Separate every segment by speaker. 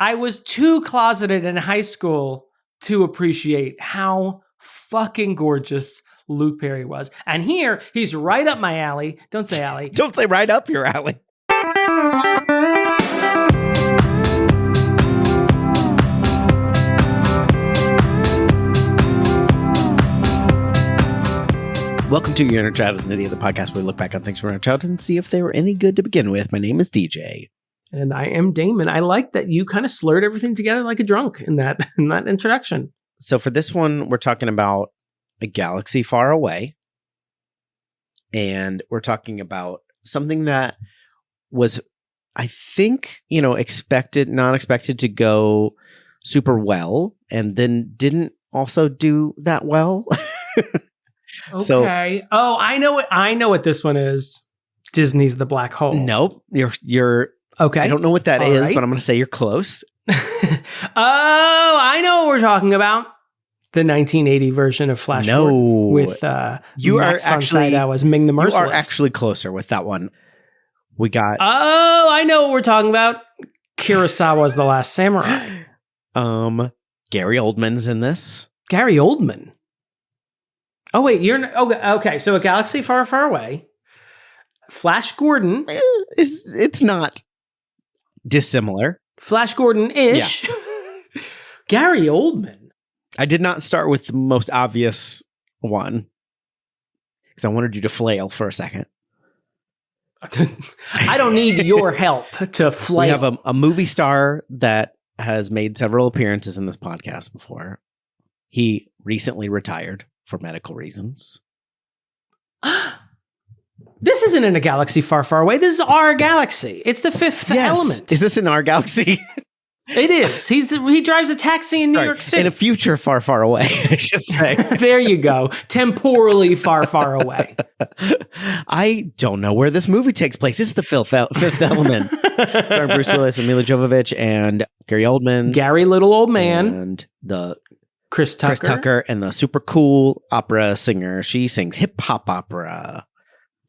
Speaker 1: I was too closeted in high school to appreciate how fucking gorgeous Luke Perry was. And here, he's right up my alley. Don't say alley.
Speaker 2: Don't say right up your alley. Welcome to Your Inner Child is an Idiot, the podcast where we look back on things from our childhood and see if they were any good to begin with. My name is DJ.
Speaker 1: And I am Damon. I like that you kind of slurred everything together like a drunk in that introduction.
Speaker 2: So for this one, we're talking about a galaxy far away. And we're talking about something that was, I think, not expected to go super well, and then didn't also do that well.
Speaker 1: Okay. So, I know what this one is. Disney's The Black Hole.
Speaker 2: Nope. You're
Speaker 1: okay.
Speaker 2: I don't know what that is,
Speaker 1: right.
Speaker 2: but I'm going to say you're close.
Speaker 1: I know what we're talking about. The 1980 version of Flash Gordon with
Speaker 2: you
Speaker 1: Max
Speaker 2: are actually
Speaker 1: Sydow as Ming the Merciless.
Speaker 2: You are actually closer with that one. We got
Speaker 1: I know what we're talking about. Kurosawa's The Last Samurai.
Speaker 2: Gary Oldman's in this.
Speaker 1: Gary Oldman. Oh wait, okay. So A Galaxy Far, Far Away. Flash Gordon.
Speaker 2: It's not dissimilar.
Speaker 1: Flash Gordon-ish. Yeah. Gary Oldman.
Speaker 2: I did not start with the most obvious one because I wanted you to flail for a second.
Speaker 1: I don't need your help to flail.
Speaker 2: We have a movie star that has made several appearances in this podcast before. He recently retired for medical reasons.
Speaker 1: This isn't in A Galaxy Far, Far Away. This is our galaxy. It's the Fifth Element.
Speaker 2: Is this in our galaxy?
Speaker 1: It is. He drives a taxi in New York City.
Speaker 2: In a future far, far away, I should say.
Speaker 1: There you go. Temporally far, far away.
Speaker 2: I don't know where this movie takes place. It's the Fifth Element. Starring Bruce Willis and Milla Jovovich and Gary Oldman.
Speaker 1: Gary Little Old Man.
Speaker 2: And the
Speaker 1: Chris Tucker
Speaker 2: and the super cool opera singer. She sings hip hop opera.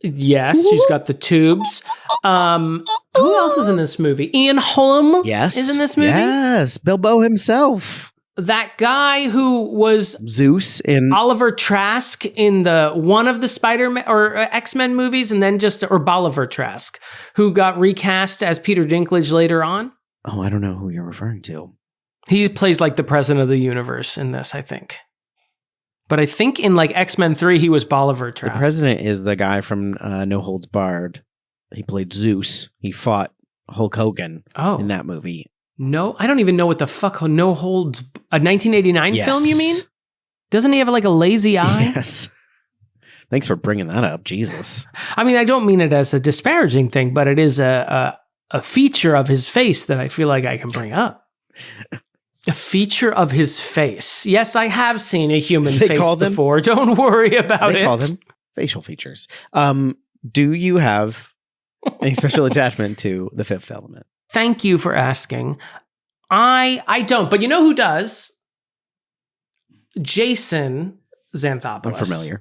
Speaker 1: Yes, she's got the tubes. Who else is in this movie? Ian Holm is in this movie.
Speaker 2: Yes, Bilbo himself.
Speaker 1: That guy who was
Speaker 2: Zeus in
Speaker 1: Oliver Trask in one of the Spider-Man or X-Men movies, and then or Bolivar Trask, who got recast as Peter Dinklage later on.
Speaker 2: Oh, I don't know who you're referring to.
Speaker 1: He plays like the president of the universe in this, I think. But I think in like X-Men 3, he was Bolivar Trask.
Speaker 2: The president is the guy from No Holds Barred. He played Zeus. He fought Hulk Hogan in that movie.
Speaker 1: No, I don't even know what the fuck No Holds... A 1989 film, you mean? Doesn't he have like a lazy eye?
Speaker 2: Yes. Thanks for bringing that up, Jesus.
Speaker 1: I mean, I don't mean it as a disparaging thing, but it is a feature of his face that I feel like I can bring up. A feature of his face. Yes, I have seen a human face before. Don't worry about it.
Speaker 2: They call them facial features. Do you have any special attachment to the Fifth Element?
Speaker 1: Thank you for asking. I don't, but you know who does? Jason Xanthopoulos.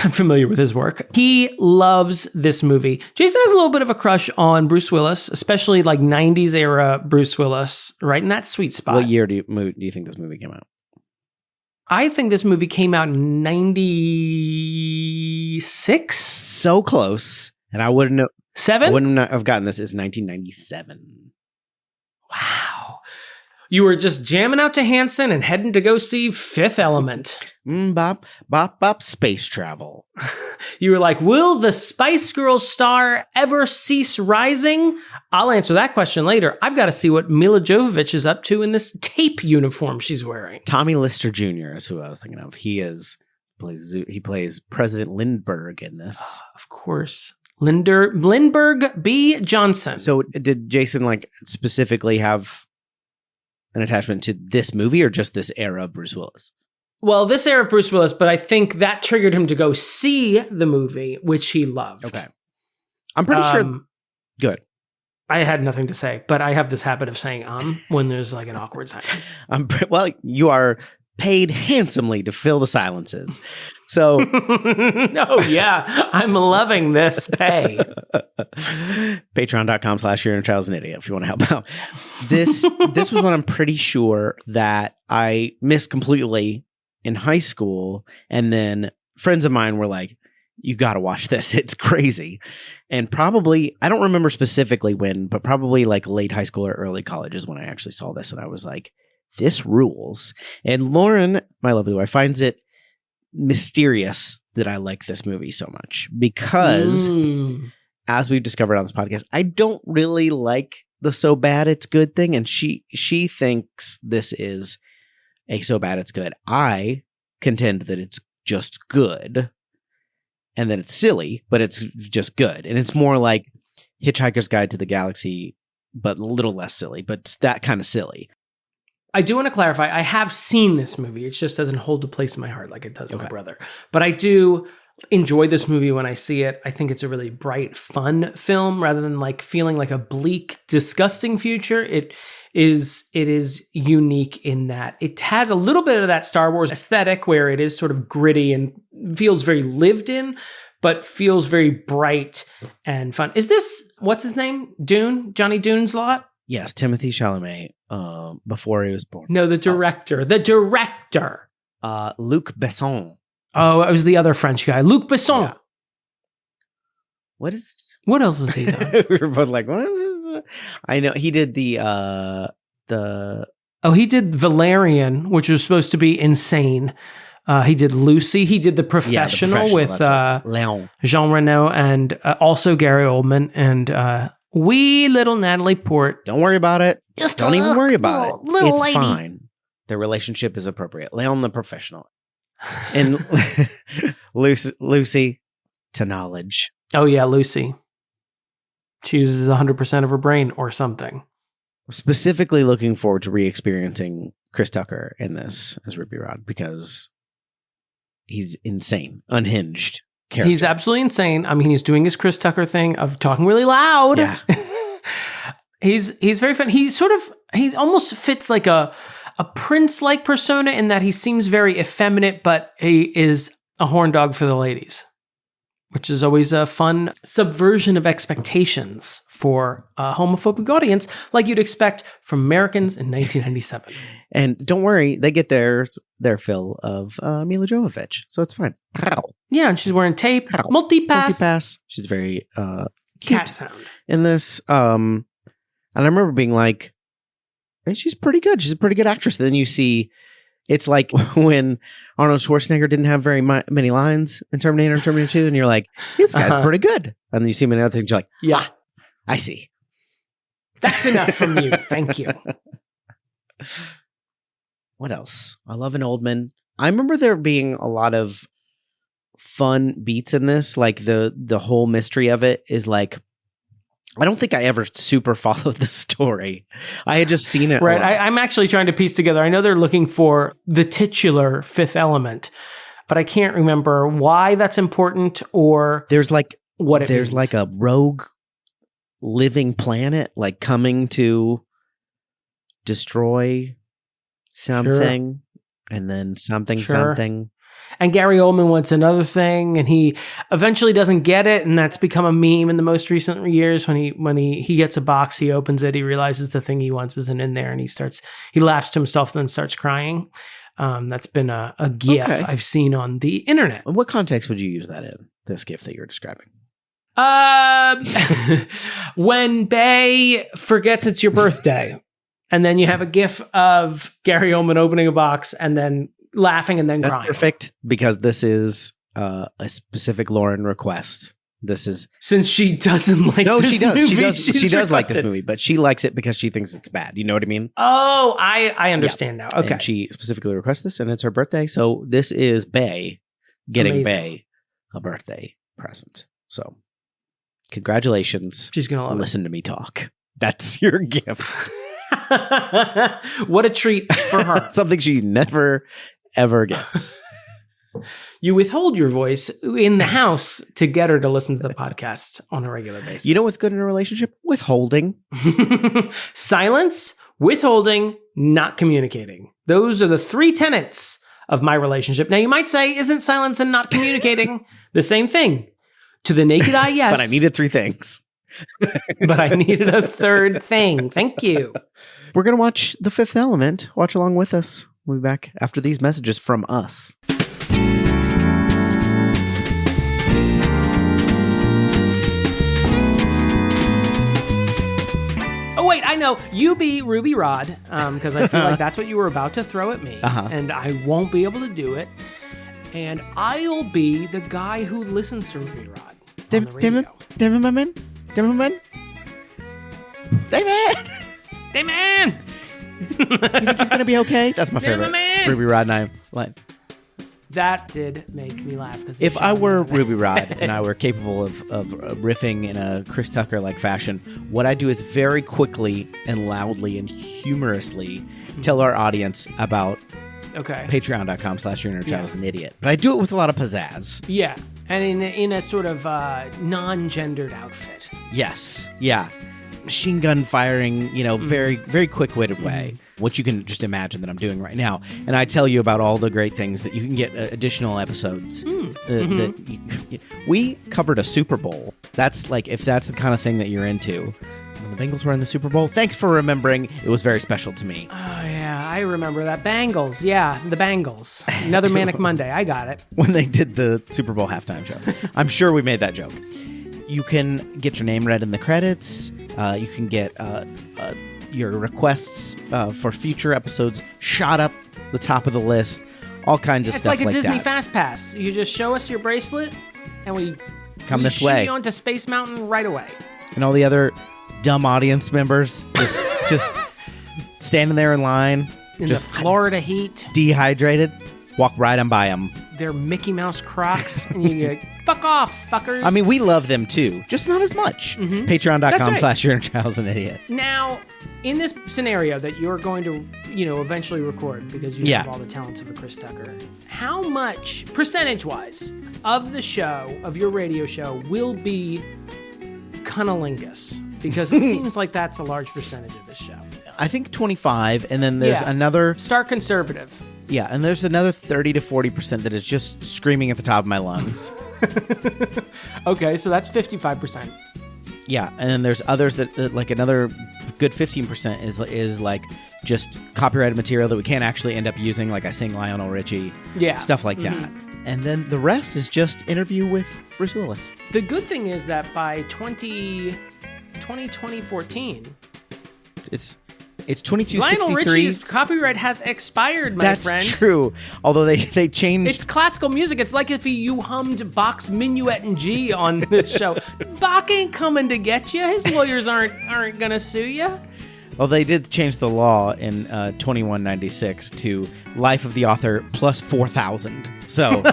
Speaker 1: I'm familiar with his work. He loves this movie. Jason has a little bit of a crush on Bruce Willis, especially like 90s era Bruce Willis, right in that sweet spot.
Speaker 2: What year do you think this movie came out?
Speaker 1: I think this movie came out in 96.
Speaker 2: So close. And I wouldn't know.
Speaker 1: 7?
Speaker 2: I wouldn't have gotten this. Is 1997.
Speaker 1: Wow. You were just jamming out to Hanson and heading to go see Fifth Element.
Speaker 2: Bop, bop, bop, space travel.
Speaker 1: You were like, will the Spice Girls star ever cease rising? I'll answer that question later. I've got to see what Milla Jovovich is up to in this tape uniform she's wearing.
Speaker 2: Tommy Lister Jr. is who I was thinking of. He plays President Lindbergh in this.
Speaker 1: Of course. Lindbergh B. Johnson.
Speaker 2: So did Jason specifically have an attachment to this movie or just this era of Bruce Willis?
Speaker 1: Well, this era of Bruce Willis, but I think that triggered him to go see the movie, which he loved.
Speaker 2: Okay. I'm pretty sure. Good.
Speaker 1: I had nothing to say, but I have this habit of saying when there's like an awkward silence.
Speaker 2: Well, you are paid handsomely to fill the silences. So,
Speaker 1: oh yeah, I'm loving this pay.
Speaker 2: Patreon.com/Your Inner Child's an Idiot if you want to help out. This was what I'm pretty sure that I missed completely in high school, and then friends of mine were like, "You got to watch this. It's crazy." And probably, I don't remember specifically when, but probably like late high school or early college is when I actually saw this, and I was like, this rules. And Lauren, my lovely wife, finds it mysterious that I like this movie so much because, as we've discovered on this podcast, I don't really like the so bad it's good thing, and she thinks this is a so bad it's good. I contend that it's just good, and then it's silly, but it's just good, and it's more like Hitchhiker's Guide to the Galaxy, but a little less silly, but it's that kind of silly.
Speaker 1: I do want to clarify, I have seen this movie. It just doesn't hold a place in my heart like it does my brother. But I do enjoy this movie when I see it. I think it's a really bright, fun film rather than like feeling like a bleak, disgusting future. It is unique in that it has a little bit of that Star Wars aesthetic where it is sort of gritty and feels very lived in, but feels very bright and fun. Is this, what's his name? Dune? Johnny Dune's lot?
Speaker 2: Yes, Timothée Chalamet, before he was born.
Speaker 1: No, the director.
Speaker 2: Luc Besson.
Speaker 1: Oh, it was the other French guy. Luc Besson. Yeah.
Speaker 2: What
Speaker 1: else has he done?
Speaker 2: We were both like, what is it? I know he did he
Speaker 1: did Valerian, which was supposed to be insane. He did Lucy. He did The Professional with Jean Reno and also Gary Oldman and wee little Natalie Port.
Speaker 2: Don't worry about it. Don't even worry about it. It's lady. Fine. The relationship is appropriate. Leon the Professional. And Lucy to knowledge.
Speaker 1: Oh, yeah, Lucy. She uses 100% of her brain or something.
Speaker 2: Specifically looking forward to re-experiencing Chris Tucker in this as Ruby Rod because he's insane, unhinged. Character.
Speaker 1: He's absolutely insane. I mean, he's doing his Chris Tucker thing of talking really loud.
Speaker 2: Yeah.
Speaker 1: He's very fun. He almost fits like a prince-like persona in that he seems very effeminate, but he is a horn dog for the ladies, which is always a fun subversion of expectations for a homophobic audience, like you'd expect from Americans in 1997.
Speaker 2: And don't worry, they get their fill of Mila Jovovich, so it's fine.
Speaker 1: Yeah, and she's wearing tape. Multipass.
Speaker 2: She's very
Speaker 1: cat sound
Speaker 2: in this. And I remember being like, hey, she's pretty good. She's a pretty good actress. And then you see, it's like when Arnold Schwarzenegger didn't have very many lines in Terminator and Terminator 2, and you're like, this guy's pretty good. And then you see him in other things, you're like, yeah, I see.
Speaker 1: That's enough from you. Thank you.
Speaker 2: What else? I love an Oldman. I remember there being a lot of fun beats in this. Like the whole mystery of it is like, I don't think I ever super followed the story. I had just seen it.
Speaker 1: Right. I'm actually trying to piece together. I know they're looking for the titular fifth element, but I can't remember why that's important or
Speaker 2: there's like
Speaker 1: what it
Speaker 2: there's
Speaker 1: means.
Speaker 2: Like a rogue living planet like coming to destroy something and then something.
Speaker 1: And Gary Oldman wants another thing, and he eventually doesn't get it, and that's become a meme in the most recent years. When he gets a box, he opens it, he realizes the thing he wants isn't in there, and he laughs to himself, then starts crying. That's been a GIF I've seen on the internet.
Speaker 2: In what context would you use that in, this GIF that you're describing?
Speaker 1: When Bay forgets it's your birthday, and then you have a GIF of Gary Oldman opening a box and then laughing and then crying.
Speaker 2: That's perfect, because this is a specific Lauren request. This is
Speaker 1: since she doesn't like. No,
Speaker 2: she does.
Speaker 1: Movie,
Speaker 2: she does like this movie, but she likes it because she thinks it's bad. You know what I mean?
Speaker 1: Oh, I understand now. Okay,
Speaker 2: and she specifically requests this, and it's her birthday. So this is Bay getting Bay a birthday present. So congratulations!
Speaker 1: She's gonna love
Speaker 2: listen to me talk. That's your gift.
Speaker 1: What a treat for her!
Speaker 2: Something she never ever gets.
Speaker 1: You withhold your voice in the house to get her to listen to the podcast on a regular basis.
Speaker 2: You know what's good in a relationship? Withholding.
Speaker 1: Silence, withholding, not communicating. Those are the 3 tenets of my relationship. Now, you might say, isn't silence and not communicating the same thing? To the naked eye, yes.
Speaker 2: But I needed 3 things.
Speaker 1: But I needed a 3rd thing. Thank you.
Speaker 2: We're going to watch The Fifth Element. Watch along with us. We'll be back after these messages from us.
Speaker 1: Oh, wait, I know. You be Ruby Rod, because I feel like that's what you were about to throw at me, and I won't be able to do it. And I'll be the guy who listens to Ruby Rod on the radio.
Speaker 2: Damon, my man. Damon! You think he's going to be okay? That's my favorite Ruby Rod and I line.
Speaker 1: That did make me laugh.
Speaker 2: If I were Ruby Rod and I were capable of riffing in a Chris Tucker-like fashion, what I do is very quickly and loudly and humorously tell our audience about patreon.com/Your Inner Child is an Idiot. But I do it with a lot of pizzazz.
Speaker 1: Yeah, and in a sort of non-gendered outfit.
Speaker 2: Yes, yeah. Machine gun firing, very, very quick-witted way, which you can just imagine that I'm doing right now. And I tell you about all the great things that you can get additional episodes. We covered a Super Bowl. That's like, if that's the kind of thing that you're into. When the Bengals were in the Super Bowl, thanks for remembering. It was very special to me.
Speaker 1: Oh, yeah, I remember that. Bengals. Yeah, the Bengals. Another Manic Monday. I got it.
Speaker 2: When they did the Super Bowl halftime show. I'm sure we made that joke. You can get your name read in the credits. You can get your requests for future episodes shot up the top of the list. All kinds of stuff like that.
Speaker 1: It's like a Disney Fast Pass. You just show us your bracelet, and we
Speaker 2: come this way.
Speaker 1: Shoot you onto Space Mountain right away.
Speaker 2: And all the other dumb audience members just standing there in line.
Speaker 1: In the Florida heat.
Speaker 2: Dehydrated. Walk right on by them.
Speaker 1: They're Mickey Mouse Crocs, and you get, fuck off, fuckers.
Speaker 2: I mean, we love them too, just not as much. Patreon.com/Your Inner Child is an Idiot.
Speaker 1: Now, in this scenario that you're going to, eventually record because you have all the talents of a Chris Tucker, how much, percentage-wise, of the show, of your radio show, will be cunnilingus? Because it seems like that's a large percentage of the show.
Speaker 2: I think 25, and then there's another...
Speaker 1: Start conservative.
Speaker 2: Yeah, and there's another 30 to 40% that is just screaming at the top of my lungs.
Speaker 1: Okay, so that's 55%.
Speaker 2: Yeah, and then there's others that like another good 15% is like just copyrighted material that we can't actually end up using, like I sing Lionel Richie, stuff like that. And then the rest is just interview with Bruce Willis.
Speaker 1: The good thing is that by 2014,
Speaker 2: it's 2263.
Speaker 1: Lionel Richie's copyright has expired, my friend.
Speaker 2: That's true. Although they changed...
Speaker 1: It's classical music. It's like if you hummed Bach's Minuet in G on this show. Bach ain't coming to get you. His lawyers aren't going to sue you.
Speaker 2: Well, they did change the law in 2196 to life of the author plus 4,000. So...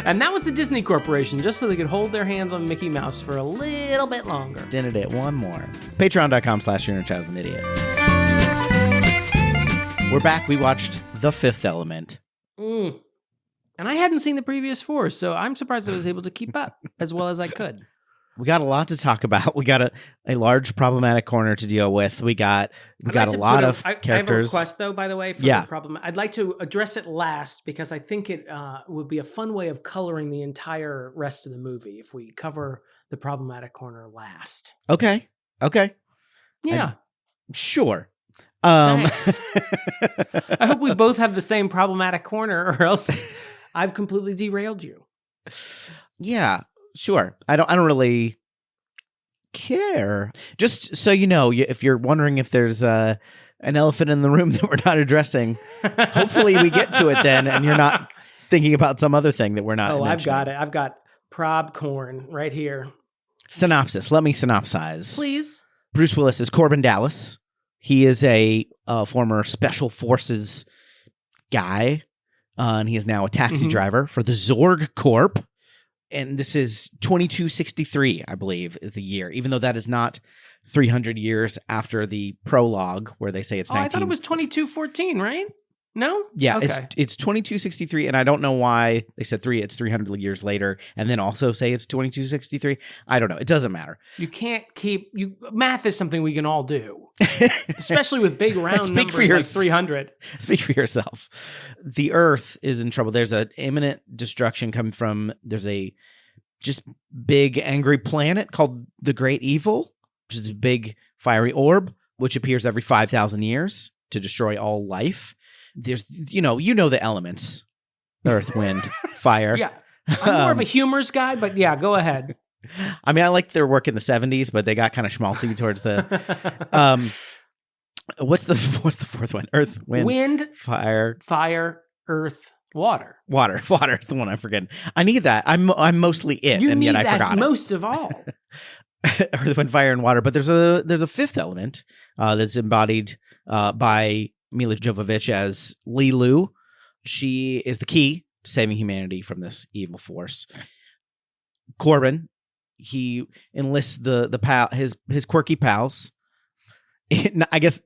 Speaker 1: And that was the Disney Corporation, just so they could hold their hands on Mickey Mouse for a little bit longer.
Speaker 2: Did it one more. Patreon.com/Your Inner Child is an Idiot. We're back. We watched The Fifth Element.
Speaker 1: And I hadn't seen the previous 4, so I'm surprised I was able to keep up as well as I could.
Speaker 2: We got a lot to talk about. We got a large problematic corner to deal with. We got a lot of characters. I have a request,
Speaker 1: though, by the way, for the problem. I'd like to address it last because I think it would be a fun way of coloring the entire rest of the movie if we cover the problematic corner last.
Speaker 2: Okay.
Speaker 1: Yeah.
Speaker 2: Sure.
Speaker 1: Thanks. I hope we both have the same problematic corner, or else I've completely derailed you.
Speaker 2: Yeah. Sure. I don't really care. Just so you know, if you're wondering if there's an elephant in the room that we're not addressing, hopefully we get to it then and you're not thinking about some other thing that we're not mentioning.
Speaker 1: I've got it. I've got prob corn right here.
Speaker 2: Synopsis. Let me synopsize.
Speaker 1: Please.
Speaker 2: Bruce Willis is Corbin Dallas. He is a former Special Forces guy, and he is now a taxi driver for the Zorg Corp. And this is 2263, I believe, is the year, even though that is not 300 years after the prologue where they say it's 19...
Speaker 1: I thought it was 2214, right? No?
Speaker 2: Yeah,
Speaker 1: Okay.
Speaker 2: it's 2263, and I don't know why they said 3. It's 300 years later, and then also say it's 2263. I don't know. It doesn't matter.
Speaker 1: You can't keep... Math is something we can all do. Especially with big round numbers like 300.
Speaker 2: Speak for yourself. The Earth is in trouble. There's an imminent destruction coming from... There's a just big angry planet called the Great Evil, which is a big fiery orb, which appears every 5,000 years to destroy all life. There's, you know the elements: earth, wind, fire.
Speaker 1: Yeah. I'm more of a humors guy, but yeah, go ahead.
Speaker 2: I mean, I like their work in the 70s, but they got kind of schmaltzy towards the, what's the fourth one? Earth, wind, fire,
Speaker 1: earth, water.
Speaker 2: Water is the one I'm forgetting. I need that. I'm mostly it, and yet I forgot
Speaker 1: most of all.
Speaker 2: Earth, wind, fire, and water. But there's a fifth element that's embodied by Mila Jovovich as Leeloos. She is the key to saving humanity from this evil force. Corbin, he enlists his quirky pals. I guess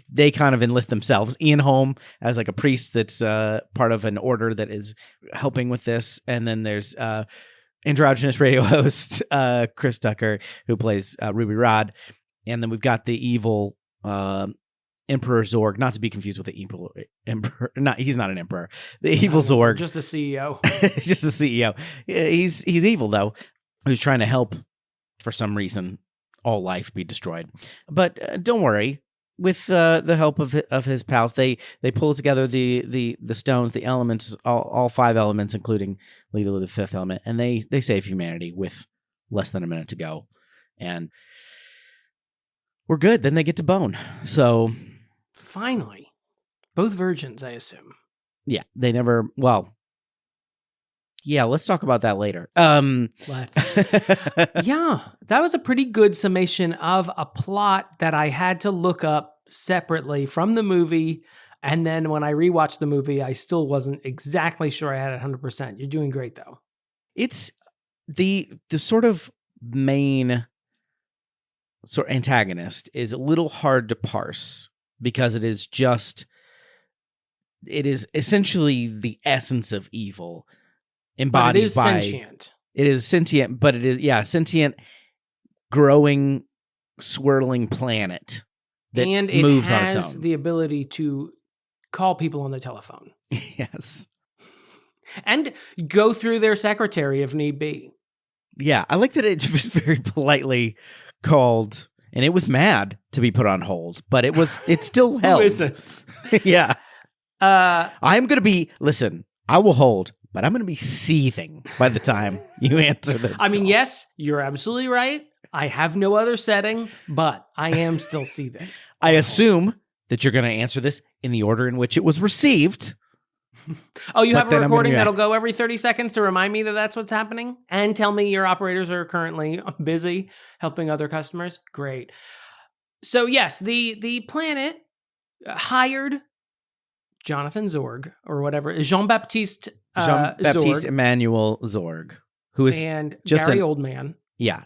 Speaker 2: they kind of enlist themselves. Ian Holm as like a priest that's part of an order that is helping with this, and then there's androgynous radio host Chris Tucker, who plays Ruby Rod, and then we've got the evil Emperor Zorg, not to be confused with the evil emperor. He's not an emperor. The evil Zorg,
Speaker 1: just a CEO.
Speaker 2: Just a CEO. He's evil though, who's trying to help for some reason all life be destroyed. But don't worry. With the help of his pals, they pull together the stones, the elements, all 5 elements, including Leeloos, the 5th element, and they save humanity with less than a minute to go, and we're good. Then they get to bone. So
Speaker 1: finally, both virgins, I assume.
Speaker 2: Yeah, they never. Well, yeah, let's talk about that later.
Speaker 1: Let's. Yeah, that was a pretty good summation of a plot that I had to look up separately from the movie. And then when I rewatched the movie, I still wasn't exactly sure I had it 100%. You're doing great, though.
Speaker 2: It's the sort of main sort of antagonist is a little hard to parse because it is essentially the essence of evil. Embodied
Speaker 1: but it is
Speaker 2: by
Speaker 1: sentient.
Speaker 2: It is sentient, but it is sentient, growing, swirling planet that moves on its own.
Speaker 1: And it has the ability to call people on the telephone.
Speaker 2: Yes,
Speaker 1: and go through their secretary if need be.
Speaker 2: Yeah, I like that it was very politely called, and it was mad to be put on hold, but it still held.
Speaker 1: Who isn't?
Speaker 2: Yeah, I'm gonna be. Listen, I will hold. But I'm going to be seething by the time you answer this.
Speaker 1: I mean, yes, you're absolutely right. I have no other setting, but I am still seething.
Speaker 2: I assume that you're going to answer this in the order in which it was received.
Speaker 1: Oh, you have a recording that'll go every 30 seconds to remind me that that's what's happening? And tell me your operators are currently busy helping other customers? Great. So yes, the planet hired Jonathon Zorg, or whatever, Jean-Baptiste Zorg,
Speaker 2: Emmanuel Zorg, who is
Speaker 1: and
Speaker 2: just
Speaker 1: Gary Oldman.
Speaker 2: Yeah.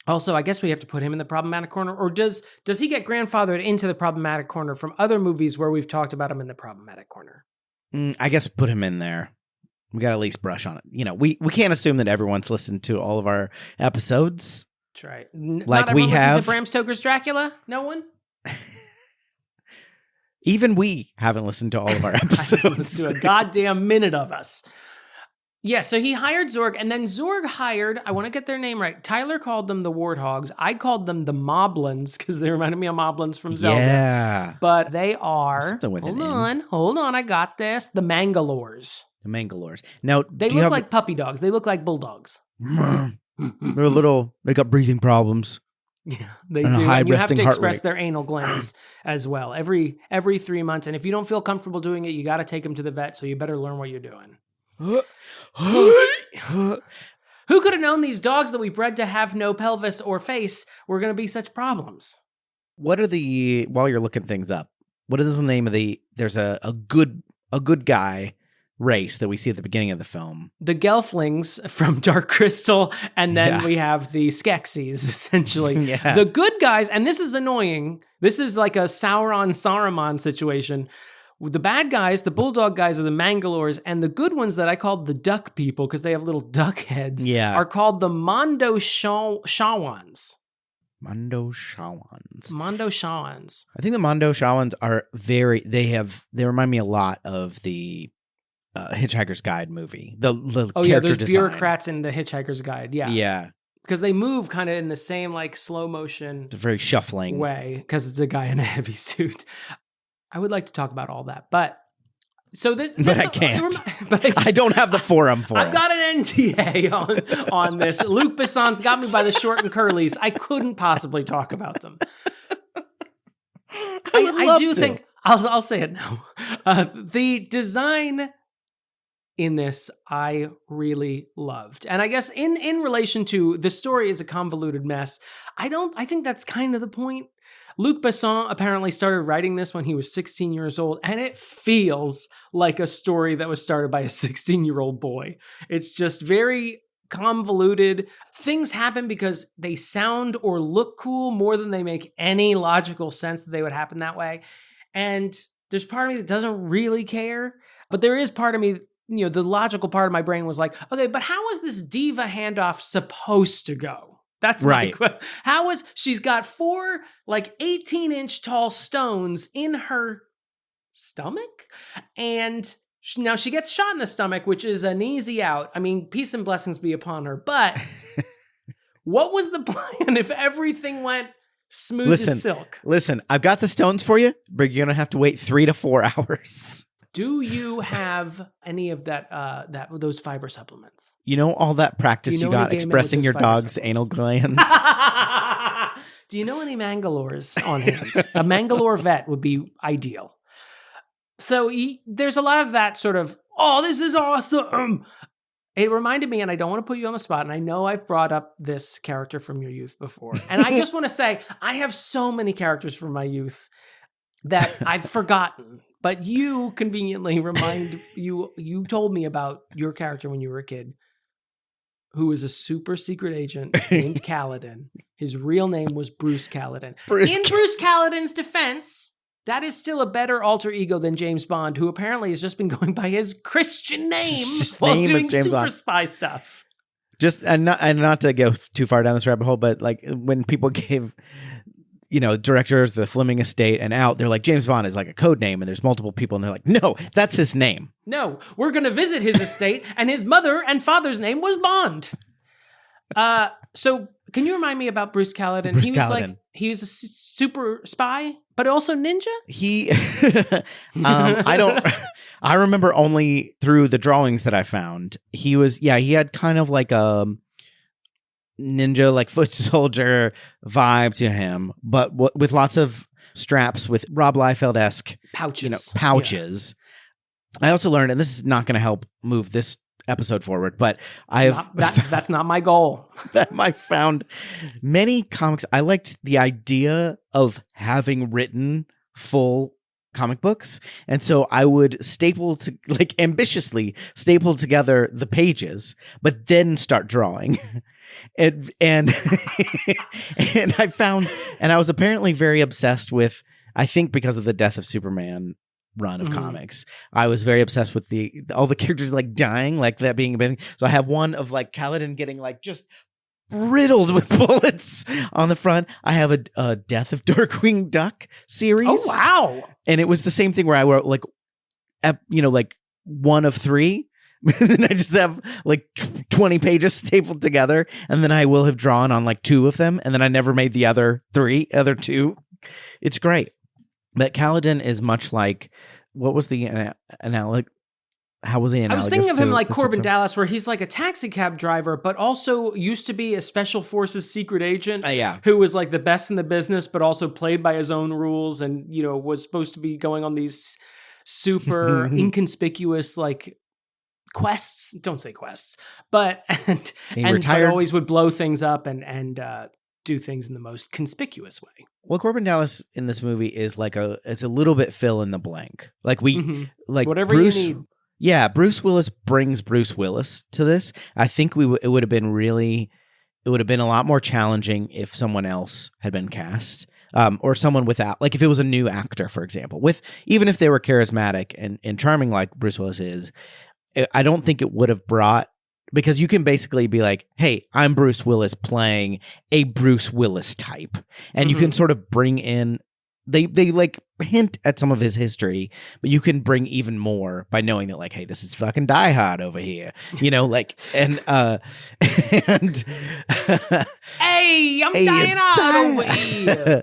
Speaker 1: Also, I guess we have to put him in the problematic corner, or does he get grandfathered into the problematic corner from other movies where we've talked about him in the problematic corner?
Speaker 2: I guess put him in there. We got to at least brush on it. You know, we can't assume that everyone's listened to all of our episodes.
Speaker 1: That's right.
Speaker 2: Like we have
Speaker 1: listened to Bram Stoker's Dracula. No one.
Speaker 2: Even we haven't listened to all of our episodes.
Speaker 1: To a goddamn minute of us. Yeah, so he hired Zorg, and then Zorg hired, I want to get their name right. Tyler called them the Warthogs. I called them the Moblins, because they reminded me of Moblins from Zelda.
Speaker 2: Yeah.
Speaker 1: But they are,
Speaker 2: hold
Speaker 1: on, I got this. The Mangalores.
Speaker 2: The Mangalores. Now,
Speaker 1: they look like puppy dogs. They look like bulldogs.
Speaker 2: They got breathing problems.
Speaker 1: Yeah, they do. And you have to express their anal glands as well every 3 months. And if you don't feel comfortable doing it, you got to take them to the vet. So you better learn what you're doing. Who could have known these dogs that we bred to have no pelvis or face were going to be such problems?
Speaker 2: What are while you're looking things up, what is the name of there's a good guy race that we see at the beginning of the film.
Speaker 1: The Gelflings from Dark Crystal, and then we have the Skeksis, essentially.
Speaker 2: Yeah.
Speaker 1: The good guys, and this is annoying, this is like a Sauron-Saruman situation. The bad guys, the bulldog guys, are the Mangalores, and the good ones that I called the duck people because they have little duck heads are called the Mondo Shawans.
Speaker 2: Mondo Shawans.
Speaker 1: Mondo Shawans.
Speaker 2: I think the Mondo Shawans are they remind me a lot of the Hitchhiker's Guide movie. The character
Speaker 1: there's
Speaker 2: design.
Speaker 1: Bureaucrats in the Hitchhiker's Guide. Yeah.
Speaker 2: Yeah.
Speaker 1: Because they move kind of in the same like slow motion.
Speaker 2: It's a very shuffling
Speaker 1: way because it's a guy in a heavy suit. I would like to talk about all that, but
Speaker 2: but I can't. I don't have the forum for it.
Speaker 1: I've got an NDA on this. Luc Besson's got me by the short and curlies. I couldn't possibly talk about them. I do think I'll say it now. The design in this I really loved, and I guess in relation to the story is a convoluted mess. I think that's kind of the point. Luc Besson apparently started writing this when he was 16 years old, and it feels like a story that was started by a 16-year-old boy. It's just very convoluted. Things happen because they sound or look cool more than they make any logical sense that they would happen that way. And there's part of me that doesn't really care, but there is part of me, the logical part of my brain was like, okay, but how is this diva handoff supposed to go? That's right. How is she's got 4 like 18-inch tall stones in her stomach, and now she gets shot in the stomach, which is an easy out. I mean, peace and blessings be upon her. But what was the plan if everything went smooth as silk?
Speaker 2: Listen, I've got the stones for you, but you're gonna have to wait 3 to 4 hours.
Speaker 1: Do you have any of those fiber supplements?
Speaker 2: All that practice you got expressing your dog's anal glands?
Speaker 1: Do you know any Mangalores on hand? A Mangalore vet would be ideal. So there's a lot of that sort of, oh, this is awesome. It reminded me, and I don't want to put you on the spot, and I know I've brought up this character from your youth before. And I just want to say, I have so many characters from my youth that I've forgotten. But you conveniently you told me about your character when you were a kid, who was a super secret agent named Kaladin. His real name was Bruce Kaladin. Bruce Kaladin's defense, that is still a better alter ego than James Bond, who apparently has just been going by his Christian name while doing super spy stuff.
Speaker 2: Just and not to go too far down this rabbit hole, but like when people gave directors, the Fleming estate, and out, they're like, James Bond is like a code name, and there's multiple people, and they're like, no, that's his name.
Speaker 1: No, we're going to visit his estate, and his mother and father's name was Bond. So can you remind me about Bruce Kaladin? He was a super spy, but also ninja? I remember only through the drawings that I found. He had kind of like a ninja, like foot soldier vibe to him, but with lots of straps with Rob Liefeld-esque pouches. Yeah. I also learned, and this is not going to help move this episode forward, but that's not my goal.
Speaker 2: That I found many comics. I liked the idea of having written full comic books, and so I would ambitiously staple together the pages, but then start drawing. and and I found, and I was apparently very obsessed with, I think because of the Death of Superman run of comics, I was very obsessed with all the characters like dying, like that being a big thing. So I have one of like Kaladin getting like just riddled with bullets on the front. I have a Death of Darkwing Duck series.
Speaker 1: Oh wow!
Speaker 2: And it was the same thing where I wrote like 1 of 3. And then I just have like 20 pages stapled together, and then I will have drawn on like 2 of them, and then I never made the other 2. It's great. But Kaladin is much like, what was the analogy? How was he analogous?
Speaker 1: I was thinking of him like Corbin Dallas, where he's like a taxi cab driver, but also used to be a special forces secret agent who was like the best in the business, but also played by his own rules, and was supposed to be going on these super inconspicuous like quests. Don't say quests, but but always would blow things up and do things in the most conspicuous way.
Speaker 2: Well, Corbin Dallas in this movie is it's a little bit fill in the blank. Like
Speaker 1: whatever
Speaker 2: Bruce,
Speaker 1: you need.
Speaker 2: Yeah, Bruce Willis brings Bruce Willis to this. I think it would have been a lot more challenging if someone else had been cast. or someone without, like if it was a new actor, for example, even if they were charismatic and charming like Bruce Willis is, I don't think it would have brought, because you can basically be like, hey, I'm Bruce Willis playing a Bruce Willis type. And you can sort of bring in, they like hint at some of his history, but you can bring even more by knowing that like, hey, this is fucking Die Hard over here, like, and hey,
Speaker 1: I'm dying hard over here.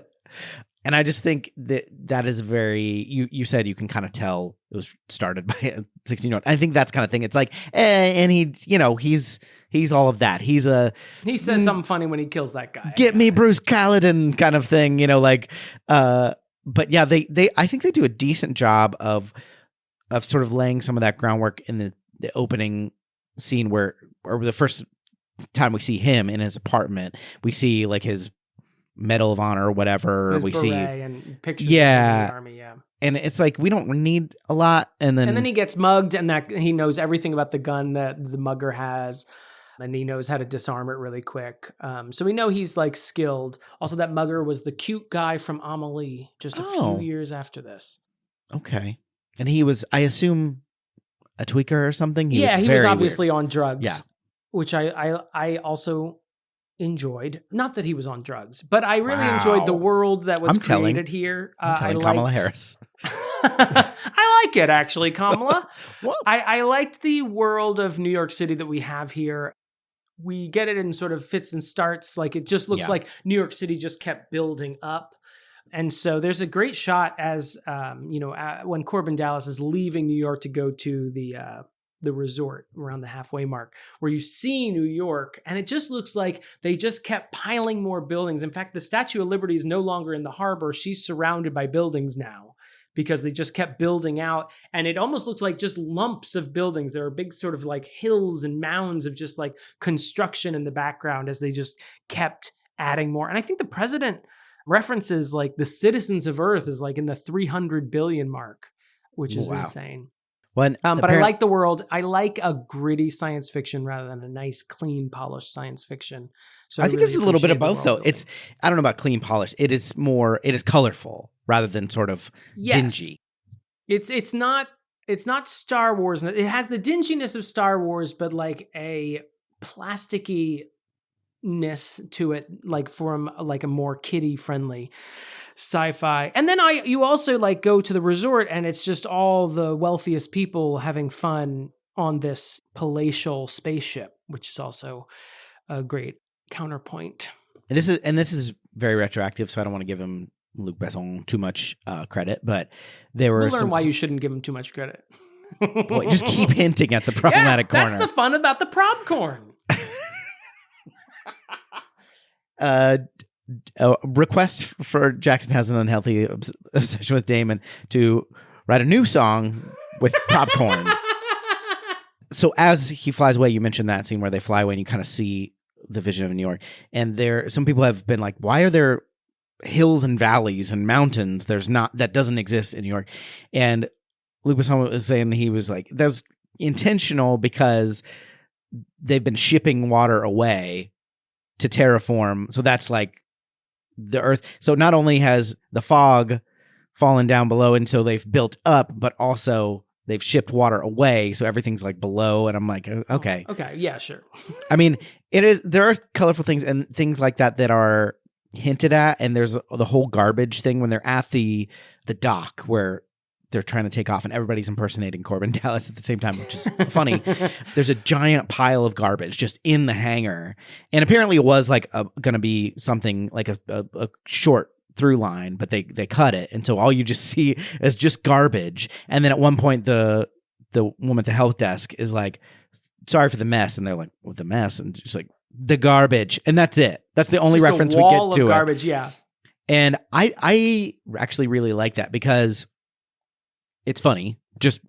Speaker 2: And I just think that is very, you said you can kind of tell it was started by a 16-year-old. I think that's kind of thing. It's like, and he's all of that. He
Speaker 1: says something funny when he kills that guy.
Speaker 2: Get me Bruce Callahan kind of thing, but yeah, I think they do a decent job of sort of laying some of that groundwork in the opening scene or the first time we see him in his apartment, we see like his Medal of Honor or whatever.
Speaker 1: His
Speaker 2: we
Speaker 1: beret
Speaker 2: see
Speaker 1: and pictures of the army,
Speaker 2: and it's like we don't need a lot, and then
Speaker 1: he gets mugged, and that he knows everything about the gun that the mugger has, and he knows how to disarm it really quick. So we know he's like skilled. Also, that mugger was the cute guy from Amelie just a few years after this.
Speaker 2: Okay, and he was, I assume, a tweaker or something.
Speaker 1: He was obviously
Speaker 2: weird.
Speaker 1: On drugs.
Speaker 2: Yeah,
Speaker 1: which I also enjoyed. Not that he was on drugs, but I really enjoyed the world that was created here.
Speaker 2: I'm telling Kamala Harris.
Speaker 1: I like it, actually, Kamala. I liked the world of New York City that we have here. We get it in sort of fits and starts. Like it just looks like New York City just kept building up. And so there's a great shot as, when Corbin Dallas is leaving New York to go to the resort around the halfway mark, where you see New York, and it just looks like they just kept piling more buildings. In fact, the Statue of Liberty is no longer in the harbor. She's surrounded by buildings now because they just kept building out, and it almost looks like just lumps of buildings. There are big sort of like hills and mounds of just like construction in the background as they just kept adding more. And I think the president references like the citizens of Earth is like in the 300 billion mark, which is insane. But I like the world. I like a gritty science fiction rather than a nice, clean, polished science fiction. So
Speaker 2: I think this is a little bit of both, though. I don't know about clean, polished. It is colorful rather than sort of dingy.
Speaker 1: It's not Star Wars. It has the dinginess of Star Wars, but like a plasticky-ness to it, like from like a more kiddie friendly sci-fi. And then you also like go to the resort, and it's just all the wealthiest people having fun on this palatial spaceship, which is also a great counterpoint.
Speaker 2: And this is very retroactive, so I don't want to give him Luc Besson too much credit, but we'll
Speaker 1: learn why you shouldn't give him too much credit.
Speaker 2: Boy, just keep hinting at the problematic corner.
Speaker 1: That's the fun about the popcorn.
Speaker 2: A request for Jackson has an unhealthy obsession with Damon to write a new song with popcorn. So as he flies away, you mentioned that scene where they fly away and you kind of see the vision of New York. And some people have been like, why are there hills and valleys and mountains? That doesn't exist in New York. And Luc Besson was saying, he was like, that was intentional because they've been shipping water away to terraform. So that's like the Earth. So not only has the fog fallen down below until they've built up, but also they've shipped water away. So everything's like below. And I'm like, okay.
Speaker 1: Okay. Yeah, sure.
Speaker 2: I mean, there are colorful things and things like that are hinted at. And there's the whole garbage thing when they're at the dock where they're trying to take off and everybody's impersonating Corbin Dallas at the same time, which is funny. There's a giant pile of garbage just in the hangar. And apparently it was like going to be something like a short through line, but they cut it. And so all you just see is just garbage. And then at one point, the woman at the help desk is like, sorry for the mess. And they're like, what the mess? And just like, the garbage. And that's it. That's the only reference we get to
Speaker 1: garbage,
Speaker 2: it.
Speaker 1: Yeah.
Speaker 2: And I actually really like that because it's funny, just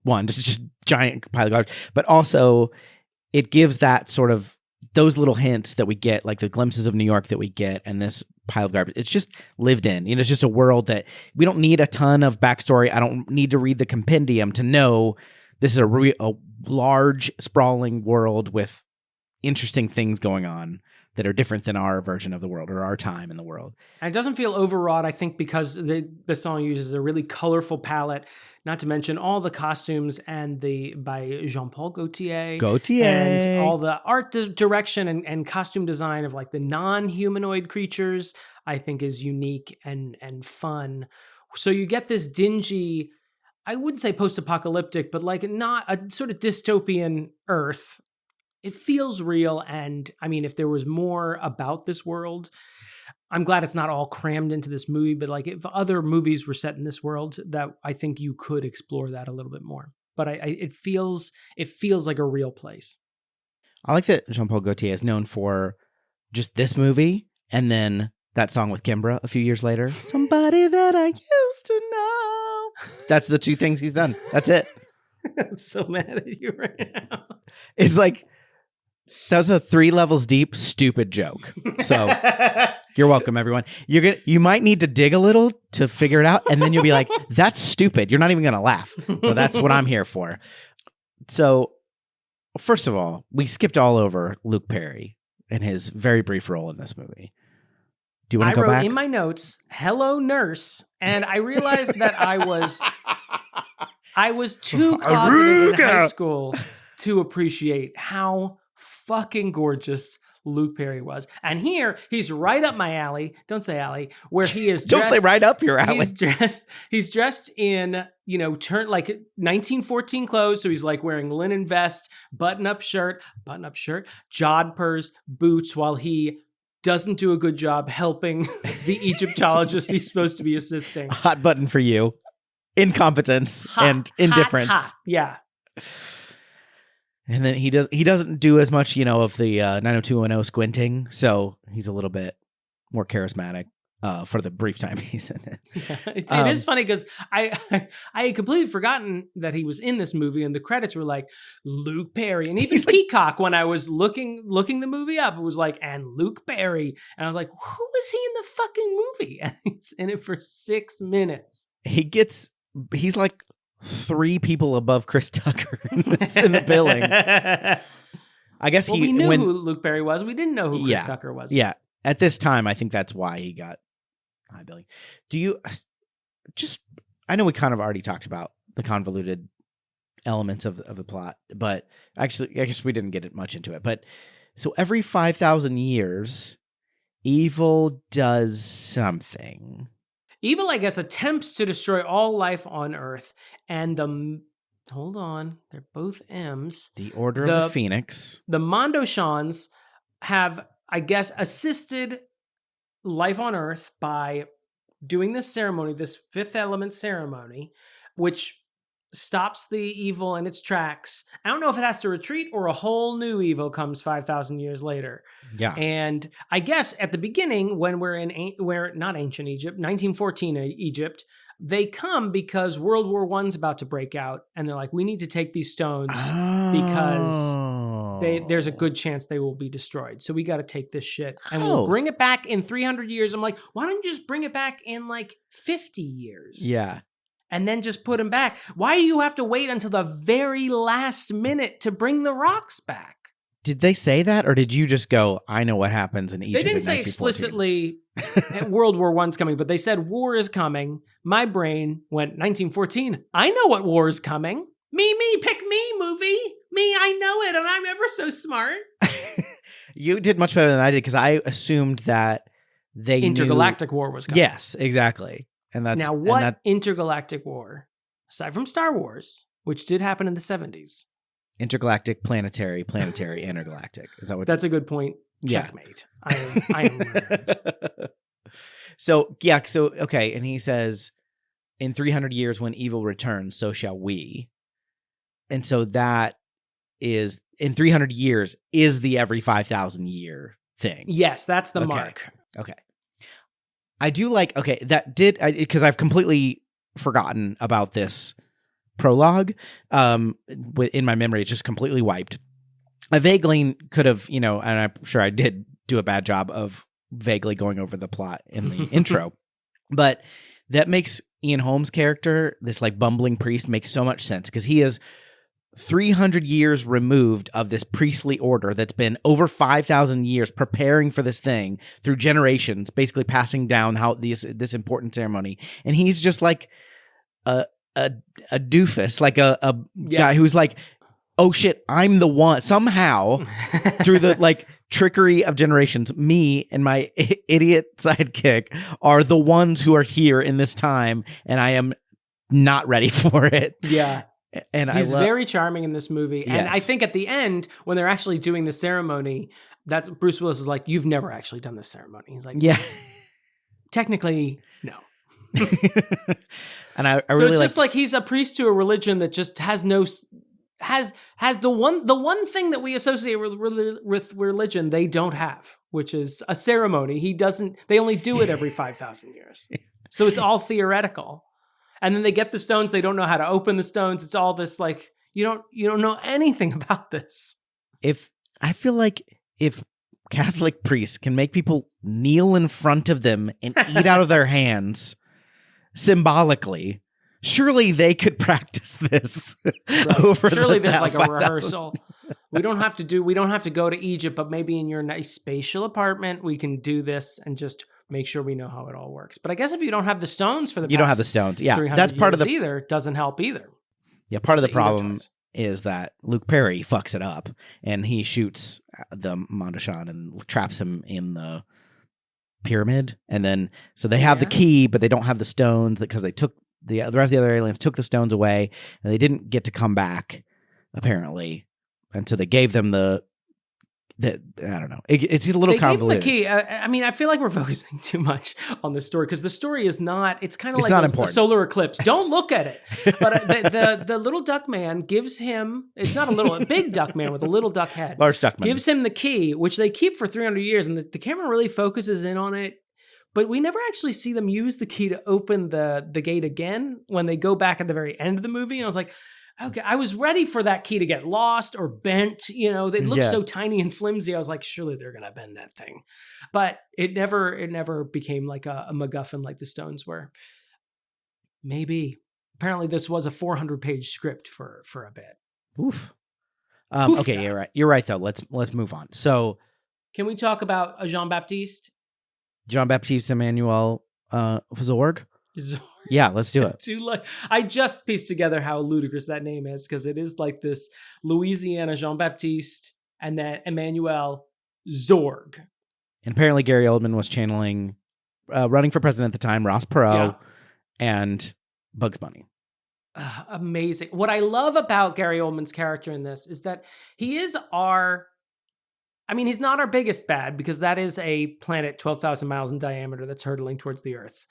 Speaker 2: giant pile of garbage, but also it gives that sort of those little hints that we get, like the glimpses of New York that we get, and this pile of garbage. It's just lived in. It's just a world that we don't need a ton of backstory. I don't need to read the compendium to know this is a large, sprawling world with interesting things going on that are different than our version of the world or our time in the world.
Speaker 1: And it doesn't feel overwrought, I think, because the song uses a really colorful palette, not to mention all the costumes and by Jean-Paul Gaultier. And all the art direction and costume design of like the non-humanoid creatures, I think is unique and fun. So you get this dingy, I wouldn't say post-apocalyptic, but like not a sort of dystopian Earth. It feels real. And I mean, if there was more about this world, I'm glad it's not all crammed into this movie, but like if other movies were set in this world, that I think you could explore that a little bit more. But it feels like a real place.
Speaker 2: I like that Jean-Paul Gaultier is known for just this movie and then that song with Kimbra a few years later. Somebody that I used to know. That's the two things he's done. That's it.
Speaker 1: I'm so mad at you right now.
Speaker 2: It's like, that was a 3 levels deep, stupid joke. So you're welcome, everyone. You might need to dig a little to figure it out, and then you'll be like, that's stupid. You're not even going to laugh. So that's what I'm here for. So first of all, we skipped all over Luke Perry and his very brief role in this movie. Do you want to go back? I wrote
Speaker 1: in my notes, "Hello, nurse," and I realized that I was too closeted in high school to appreciate how fucking gorgeous Luke Perry was. And here, he's right up my alley. Don't say alley. Where he is dressed.
Speaker 2: Don't say right up your alley.
Speaker 1: He's dressed in, like 1914 clothes. So he's like wearing linen vest, button-up shirt, jodhpurs, boots, while he doesn't do a good job helping the Egyptologist he's supposed to be assisting.
Speaker 2: Hot button for you. Incompetence and indifference.
Speaker 1: Hot. Yeah.
Speaker 2: And then he doesn't do as much, of the 90210 squinting, so he's a little bit more charismatic for the brief time he's in it.
Speaker 1: Yeah, it is funny because I had completely forgotten that he was in this movie, and the credits were like Luke Perry, and even Peacock, when I was looking the movie up, it was like, and Luke Perry, and I was like, who is he in the fucking movie? And he's in it for 6 minutes.
Speaker 2: He's like 3 people above Chris Tucker in the billing. I guess
Speaker 1: we knew who Luke Perry was. We didn't know who Chris Tucker was.
Speaker 2: Yeah. At this time, I think that's why he got high billing. Do you I know we kind of already talked about the convoluted elements of the plot, but actually, I guess we didn't get much into it. But so every 5,000 years, evil does something.
Speaker 1: Evil, I guess, attempts to destroy all life on Earth, and hold on, they're both M's.
Speaker 2: The Order of the Phoenix.
Speaker 1: The Mondoshans have, I guess, assisted life on Earth by doing this ceremony, this fifth element ceremony, which stops the evil in its tracks. I don't know if it has to retreat or a whole new evil comes 5,000 years later.
Speaker 2: Yeah.
Speaker 1: And I guess at the beginning, when we're not ancient Egypt, 1914 Egypt, they come because World War I's about to break out. And they're like, we need to take these stones because there's a good chance they will be destroyed. So we got to take this shit and we'll bring it back in 300 years. I'm like, why don't you just bring it back in like 50 years?
Speaker 2: Yeah.
Speaker 1: And then just put them back. Why do you have to wait until the very last minute to bring the rocks back?
Speaker 2: Did they say that, or did you just go, I know what happens in Egypt?
Speaker 1: They didn't say explicitly World War I's coming, but they said war is coming. My brain went 1914. I know what war is coming. Me, pick me, movie. Me, I know it, and I'm ever so smart.
Speaker 2: You did much better than I did, because I assumed that they
Speaker 1: Intergalactic war was coming.
Speaker 2: Yes, exactly. And that's
Speaker 1: intergalactic war, aside from Star Wars, which did happen in the 70s?
Speaker 2: Intergalactic, planetary, intergalactic. Is that what?
Speaker 1: That's a good point. Checkmate. Yeah. I am ruined.
Speaker 2: So, okay. And he says, in 300 years, when evil returns, so shall we. And so that is, in 300 years, is the every 5,000 year thing.
Speaker 1: Yes, that's the mark.
Speaker 2: Okay. I do because I've completely forgotten about this prologue. In my memory, it's just completely wiped. I vaguely could have, and I'm sure I did do a bad job of vaguely going over the plot in the intro, but that makes Ian Holmes' character, this like bumbling priest, makes so much sense because he is 300 years removed of this priestly order that's been over 5,000 years preparing for this thing through generations, basically passing down how this important ceremony. And he's just like a doofus, like a guy who's like, oh shit, I'm the one. Somehow, through the like trickery of generations, me and my idiot sidekick are the ones who are here in this time, and I am not ready for it.
Speaker 1: Yeah.
Speaker 2: And
Speaker 1: he's very charming in this movie. And I think at the end, when they're actually doing the ceremony, that Bruce Willis is like, you've never actually done this ceremony. He's like,
Speaker 2: yeah,
Speaker 1: technically, no.
Speaker 2: And I
Speaker 1: so
Speaker 2: really
Speaker 1: it's just like he's a priest to a religion that just has no has the one thing that we associate with religion they don't have, which is a ceremony. They only do it every 5,000 years. So it's all theoretical. And then they get the stones, they don't know how to open the stones. It's all this like you don't know anything about this.
Speaker 2: I feel like if Catholic priests can make people kneel in front of them and eat out of their hands symbolically, surely they could practice this over
Speaker 1: surely there's like a rehearsal. We don't have to go to Egypt, but maybe in your nice spatial apartment we can do this and just make sure we know how it all works. But I guess if you don't have the stones for
Speaker 2: you don't have the stones. Yeah, that's part of the
Speaker 1: either. Doesn't help either.
Speaker 2: Yeah, part of the problem is that Luke Perry fucks it up and he shoots the Mondoshan and traps him in the pyramid. And then so they have the key, but they don't have the stones because they took the rest of the other aliens took the stones away and they didn't get to come back apparently. And so they gave them the I don't know. It's a little convoluted.
Speaker 1: They gave them the key. I mean, I feel like we're focusing too much on the story because the story is not. It's kind of like a solar eclipse. Don't look at it. But the little duck man gives him. It's not a big duck man with a little duck head.
Speaker 2: Large duck man
Speaker 1: gives him the key, which they keep for 300 years, and the camera really focuses in on it. But we never actually see them use the key to open the gate again when they go back at the very end of the movie. And I was like, okay, I was ready for that key to get lost or bent. They look so tiny and flimsy. I was like, surely they're going to bend that thing. But it never became like a MacGuffin like the stones were. Maybe. Apparently this was a 400-page script for a bit.
Speaker 2: Oof. Okay, you're right. You're right, though. Let's move on. So
Speaker 1: can we talk about Jean-Baptiste
Speaker 2: Emmanuel Zorg? Yeah, let's do it.
Speaker 1: I just pieced together how ludicrous that name is because it is like this Louisiana Jean-Baptiste and then Emmanuel Zorg.
Speaker 2: And apparently Gary Oldman was channeling running for president at the time, Ross Perot and Bugs Bunny.
Speaker 1: Amazing. What I love about Gary Oldman's character in this is that he is he's not our biggest bad because that is a planet 12,000 miles in diameter that's hurtling towards the Earth.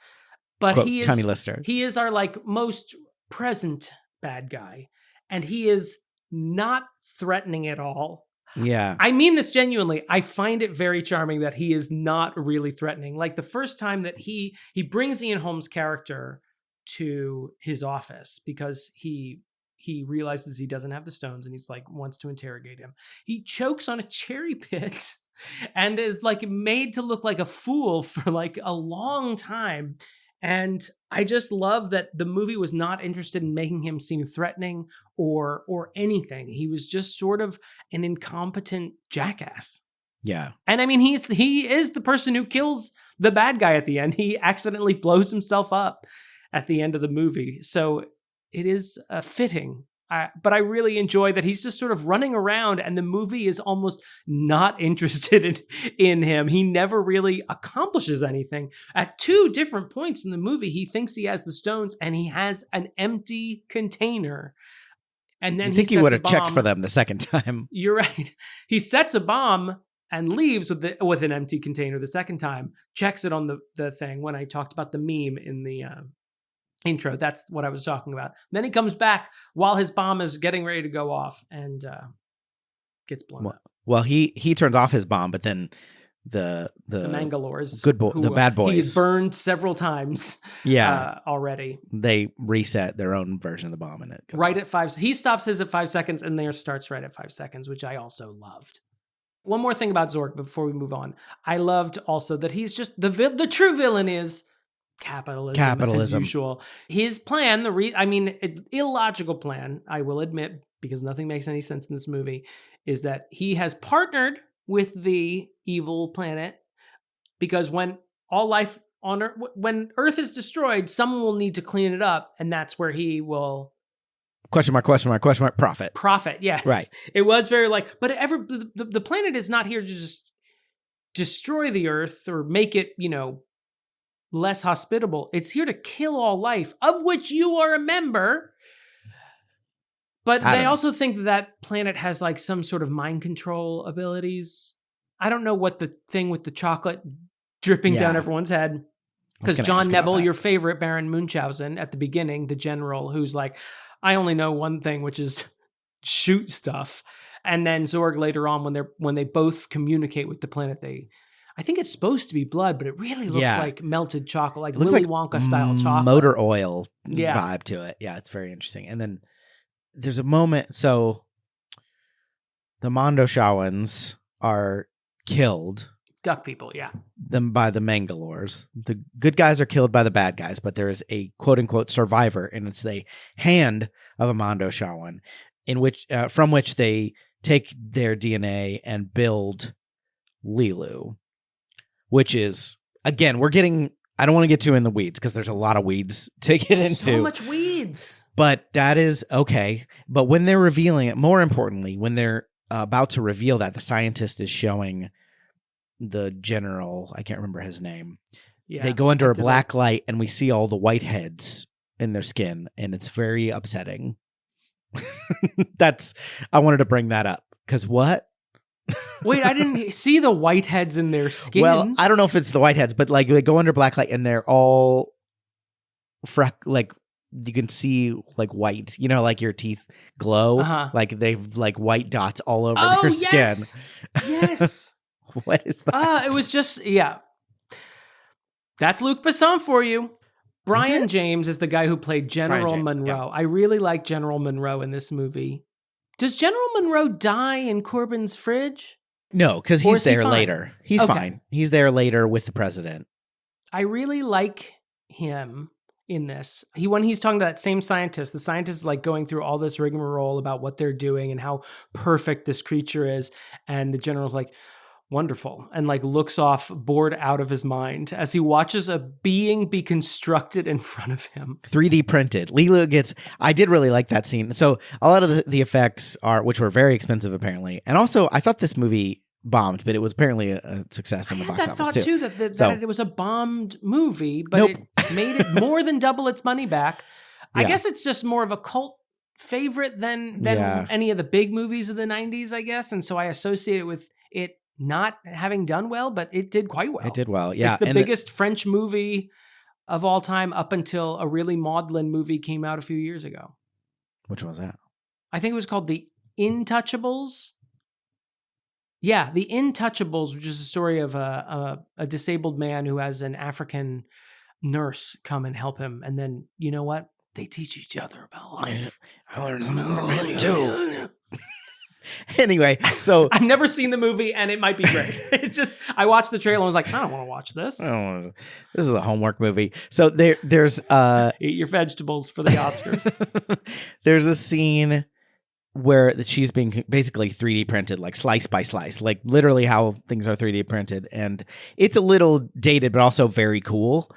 Speaker 1: But
Speaker 2: quote, Tiny Lister.
Speaker 1: He is our like most present bad guy, and he is not threatening at all.
Speaker 2: Yeah,
Speaker 1: I mean this genuinely. I find it very charming that he is not really threatening. Like the first time that he brings Ian Holmes' character to his office because he realizes he doesn't have the stones and he's like wants to interrogate him. He chokes on a cherry pit and is like made to look like a fool for like a long time. And I just love that the movie was not interested in making him seem threatening or anything. He was just sort of an incompetent jackass.
Speaker 2: Yeah.
Speaker 1: And I mean, he is the person who kills the bad guy at the end. He accidentally blows himself up at the end of the movie. So it is fitting. But I really enjoy that he's just sort of running around and the movie is almost not interested in him. He never really accomplishes anything. At two different points in the movie, he thinks he has the stones and he has an empty container. And then
Speaker 2: you think he would have checked for them the second time.
Speaker 1: You're right. He sets a bomb and leaves with an empty container the second time, checks it on the thing when I talked about the meme in the intro. That's what I was talking about. And then he comes back while his bomb is getting ready to go off and gets blown up.
Speaker 2: Well, he turns off his bomb, but then the
Speaker 1: Mangalores,
Speaker 2: the bad boys,
Speaker 1: he's burned several times.
Speaker 2: Yeah,
Speaker 1: already.
Speaker 2: They reset their own version of the bomb, and it goes
Speaker 1: right at 5. He stops his at 5 seconds, and theirs starts right at 5 seconds, which I also loved. One more thing about Zorg before we move on. I loved also that he's just the true villain is capitalism as usual. His plan, illogical plan, I will admit, because nothing makes any sense in this movie, is that he has partnered with the evil planet because when all life on Earth, when Earth is destroyed, someone will need to clean it up, and that's where he will...
Speaker 2: Question mark, profit.
Speaker 1: Profit, yes.
Speaker 2: Right.
Speaker 1: It was very like... But the planet is not here to just destroy the Earth or make it, less hospitable. It's here to kill all life, of which you are a member. But they also think that planet has like some sort of mind control abilities. I don't know what the thing with the chocolate dripping down everyone's head. Because John Neville, your favorite Baron Munchausen at the beginning, the general who's like, I only know one thing, which is shoot stuff. And then Zorg later on, when they both communicate with the planet, I think it's supposed to be blood, but it really looks like melted chocolate, like Willy Wonka style chocolate.
Speaker 2: Motor oil vibe to it. Yeah, it's very interesting. And then there's a moment, so the Mondoshaans are killed.
Speaker 1: Duck people, yeah.
Speaker 2: Them by the Mangalores. The good guys are killed by the bad guys, but there is a quote unquote survivor, and it's the hand of a Mondoshaan, from which they take their DNA and build Leeloo, which is, again, I don't want to get too in the weeds because there's a lot of weeds to get into.
Speaker 1: So much weeds.
Speaker 2: But that is okay. But when they're revealing it, more importantly, when they're about to reveal that, the scientist is showing the general, I can't remember his name. Yeah, they go under a black light and we see all the white heads in their skin, and it's very upsetting. I wanted to bring that up because what?
Speaker 1: Wait, I didn't see the white heads in their skin.
Speaker 2: Well, I don't know if it's the white heads, but like they go under black light and they're all like you can see like white, like your teeth glow, like they've like white dots all over their skin.
Speaker 1: Yes.
Speaker 2: What is that?
Speaker 1: It was just, That's Luc Besson for you. Brian James is the guy who played General Monroe. Yeah. I really like General Monroe in this movie. Does General Monroe die in Corbin's fridge?
Speaker 2: No, because he's there later. He's fine. He's there later with the president.
Speaker 1: I really like him in this. When he's talking to that same scientist, the scientist is like going through all this rigmarole about what they're doing and how perfect this creature is. And the general's like, wonderful, and like looks off, bored out of his mind as he watches a being be constructed in front of him. 3D
Speaker 2: printed. I did really like that scene. So a lot of the effects which were very expensive apparently. And also I thought this movie bombed, but it was apparently a success in the box office too.
Speaker 1: That it was a bombed movie, but it made it more than double its money back. Yeah. I guess it's just more of a cult favorite than any of the big movies of the 90s, I guess. And so I associate it with it not having done well, but it did quite well.
Speaker 2: It did well, yeah.
Speaker 1: It's the biggest French movie of all time up until a really maudlin movie came out a few years ago.
Speaker 2: Which one was that?
Speaker 1: I think it was called The Intouchables. Yeah, The Intouchables, which is a story of a disabled man who has an African nurse come and help him. And then, you know what? They teach each other about life.
Speaker 2: I learned something from him too. Anyway, so
Speaker 1: I've never seen the movie and it might be great. It's just, I watched the trailer and was like, I don't want to watch this.
Speaker 2: This is a homework movie. So there's
Speaker 1: eat your vegetables for the Oscars.
Speaker 2: There's a scene where she's being basically 3D printed, like slice by slice, like literally how things are 3D printed. And it's a little dated, but also very cool.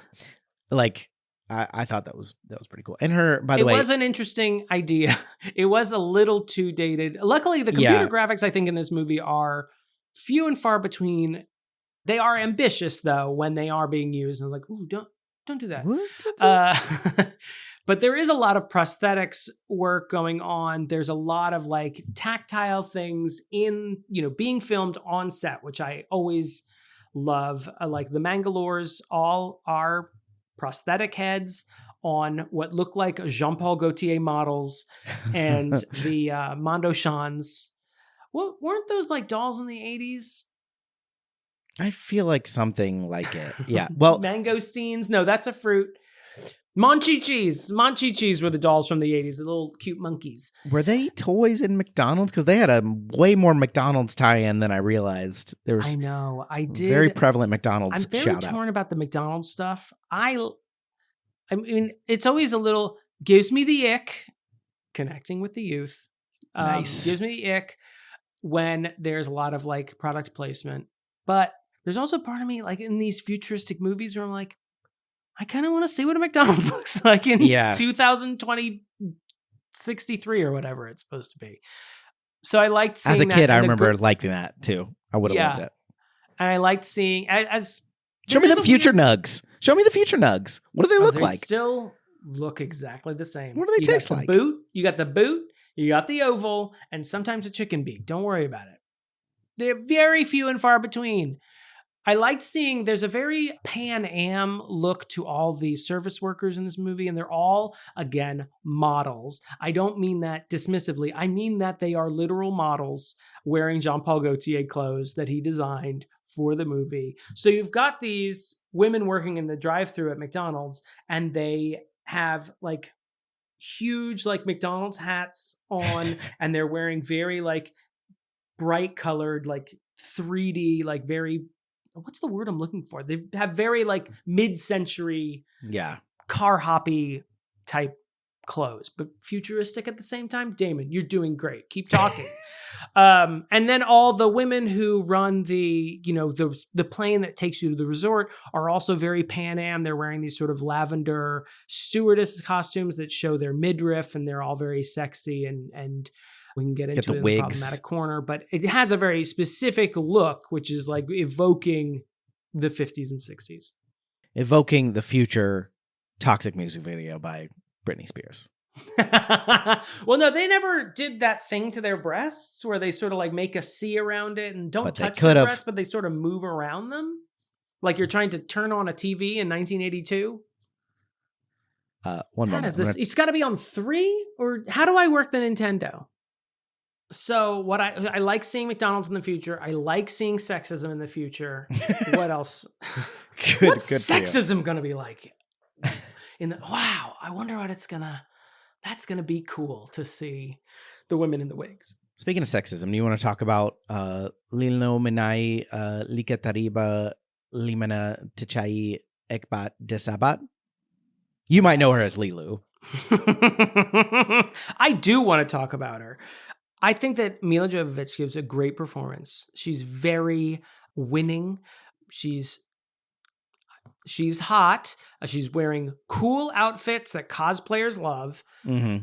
Speaker 2: Like, I thought that was pretty cool. And by the way,
Speaker 1: it was an interesting idea. It was a little too dated. Luckily, the computer graphics, I think, in this movie are few and far between. They are ambitious, though, when they are being used. And I was like, ooh, don't do that. But there is a lot of prosthetics work going on. There's a lot of like tactile things in, being filmed on set, which I always love. Like the Mangalores all are prosthetic heads on what look like Jean-Paul Gaultier models, and the Mondoshaans. Weren't those like dolls in the 80s?
Speaker 2: I feel like something like it. Yeah. Well,
Speaker 1: mangosteens. No, that's a fruit. Monchichis were the dolls from the 80s, the little cute monkeys.
Speaker 2: Were they toys in McDonald's? Because they had a way more McDonald's tie-in than I realized. There was
Speaker 1: I did.
Speaker 2: Very prevalent McDonald's
Speaker 1: shout-out. I'm very torn about the McDonald's stuff. I mean, it's always a little, gives me the ick, connecting with the youth.
Speaker 2: Nice.
Speaker 1: Gives me the ick when there's a lot of like product placement. But there's also part of me like in these futuristic movies where I'm like, I kind of want to see what a McDonald's looks like in 2020, 63 or whatever it's supposed to be. So I liked seeing
Speaker 2: as a
Speaker 1: that,
Speaker 2: kid. I remember liking that too. I would have loved it.
Speaker 1: And I liked seeing as
Speaker 2: show me the future nugs. Show me the future nugs. What do they look like?
Speaker 1: Still look exactly the same.
Speaker 2: What do they taste like?
Speaker 1: You got the boot, you got the oval, and sometimes a chicken beak. Don't worry about it. They're very few and far between. I liked seeing there's a very Pan Am look to all the service workers in this movie, and they're all, again, models. I don't mean that dismissively. I mean that they are literal models wearing Jean-Paul Gaultier clothes that he designed for the movie. So you've got these women working in the drive-thru at McDonald's, and they have like huge like McDonald's hats on, and they're wearing very like bright colored, like 3D, like very, what's the word I'm looking for? They have very like mid-century car hoppy type clothes, but futuristic at the same time. Damon, you're doing great. Keep talking. And then all the women who run the, you know, the plane that takes you to the resort are also very Pan Am. They're wearing these sort of lavender stewardess costumes that show their midriff, and they're all very sexy, and we can get into the problematic corner, but it has a very specific look, which is like evoking the 50s and 60s.
Speaker 2: Evoking the future toxic music video by Britney Spears.
Speaker 1: Well, no, they never did that thing to their breasts where they sort of like make a C around it and don't touch their breasts, but they sort of move around them. Like you're trying to turn on a TV in 1982.
Speaker 2: One moment.
Speaker 1: Is this? It's got to be on 3, or how do I work the Nintendo? So what I like seeing McDonald's in the future. I like seeing sexism in the future. What else? What's sexism going to be like? Wow, I wonder what that's going to be cool to see the women in the wigs.
Speaker 2: Speaking of sexism, do you want to talk about Lilno Menai Likatariba Limana Tichai Ekbat Desabat? You might know her as Leeloo.
Speaker 1: I do want to talk about her. I think that Mila Jovovich gives a great performance. She's very winning. She's hot. She's wearing cool outfits that cosplayers love. Mm-hmm.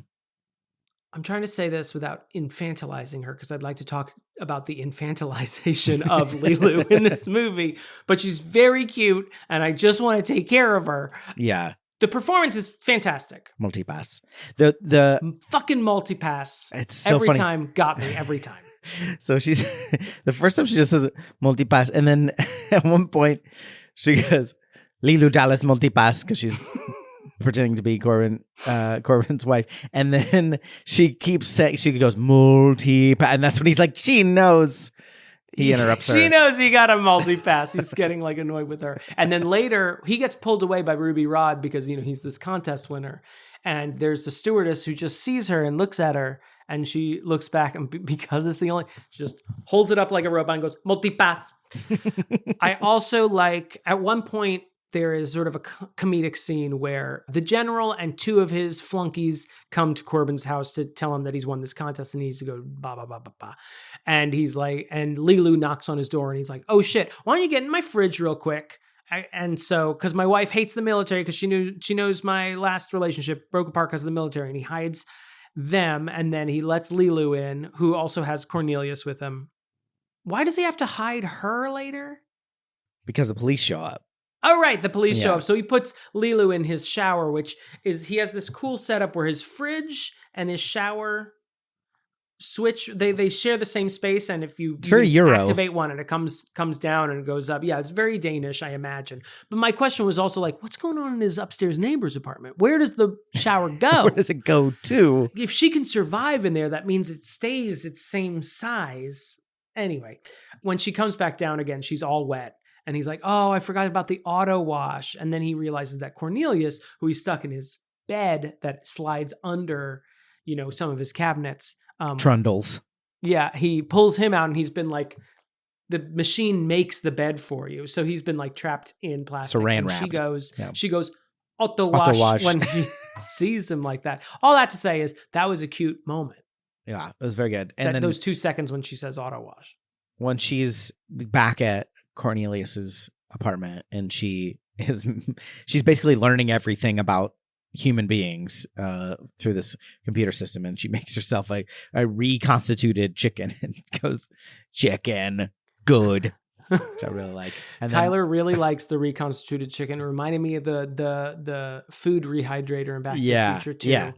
Speaker 1: I'm trying to say this without infantilizing her, because I'd like to talk about the infantilization of Leeloo in this movie. But she's very cute, and I just want to take care of her.
Speaker 2: Yeah.
Speaker 1: The performance is fantastic.
Speaker 2: Multipass. The
Speaker 1: fucking multipass.
Speaker 2: It's so
Speaker 1: every
Speaker 2: funny.
Speaker 1: time got me every time.
Speaker 2: So she's the first time she just says multipass, and then at one point she goes Leeloo Dallas multipass because she's pretending to be Corbin's wife, and then she keeps saying, she goes multipass, and that's when he's like, she knows. He interrupts her.
Speaker 1: She knows he got a multi-pass. He's getting like annoyed with her. And then later he gets pulled away by Ruby Rod because, you know, he's this contest winner. And there's the stewardess who just sees her and looks at her, and she looks back, and because it's the only, she just holds it up like a robot and goes, multi-pass. I also like, at one point, there is sort of a comedic scene where the general and 2 of his flunkies come to Corbin's house to tell him that he's won this contest and he needs to go ba ba ba ba ba. And he's like, and Leeloo knocks on his door and he's like, oh shit, why don't you get in my fridge real quick? And so, because my wife hates the military because she knows my last relationship broke apart because of the military, and he hides them, and then he lets Leeloo in, who also has Cornelius with him. Why does he have to hide her later?
Speaker 2: Because the police show up.
Speaker 1: Oh, right. The police show up. So he puts Leeloo in his shower, which is, he has this cool setup where his fridge and his shower switch, they share the same space. And if you
Speaker 2: very Euro.
Speaker 1: Activate one and it comes down and it goes up. Yeah, it's very Danish, I imagine. But my question was also like, what's going on in his upstairs neighbor's apartment? Where does the shower go?
Speaker 2: Where does it go to?
Speaker 1: If she can survive in there, that means it stays its same size. Anyway, when she comes back down again, she's all wet. And he's like, oh, I forgot about the auto wash. And then he realizes that Cornelius, who he's stuck in his bed that slides under, you know, some of his cabinets.
Speaker 2: Trundles.
Speaker 1: Yeah, he pulls him out, and he's been like, the machine makes the bed for you. So he's been like trapped in plastic.
Speaker 2: Saran wrapped.
Speaker 1: She goes, auto wash when he sees him like that. All that to say is that was a cute moment.
Speaker 2: Yeah, it was very good. And then
Speaker 1: those 2 seconds when she says auto wash.
Speaker 2: When she's back at Cornelius's apartment and she's basically learning everything about human beings through this computer system, and she makes herself a reconstituted chicken and goes, chicken, good. Which I really like. And
Speaker 1: Tyler really likes the reconstituted chicken. It reminded me of the food rehydrator in Back to the Future too. Yeah.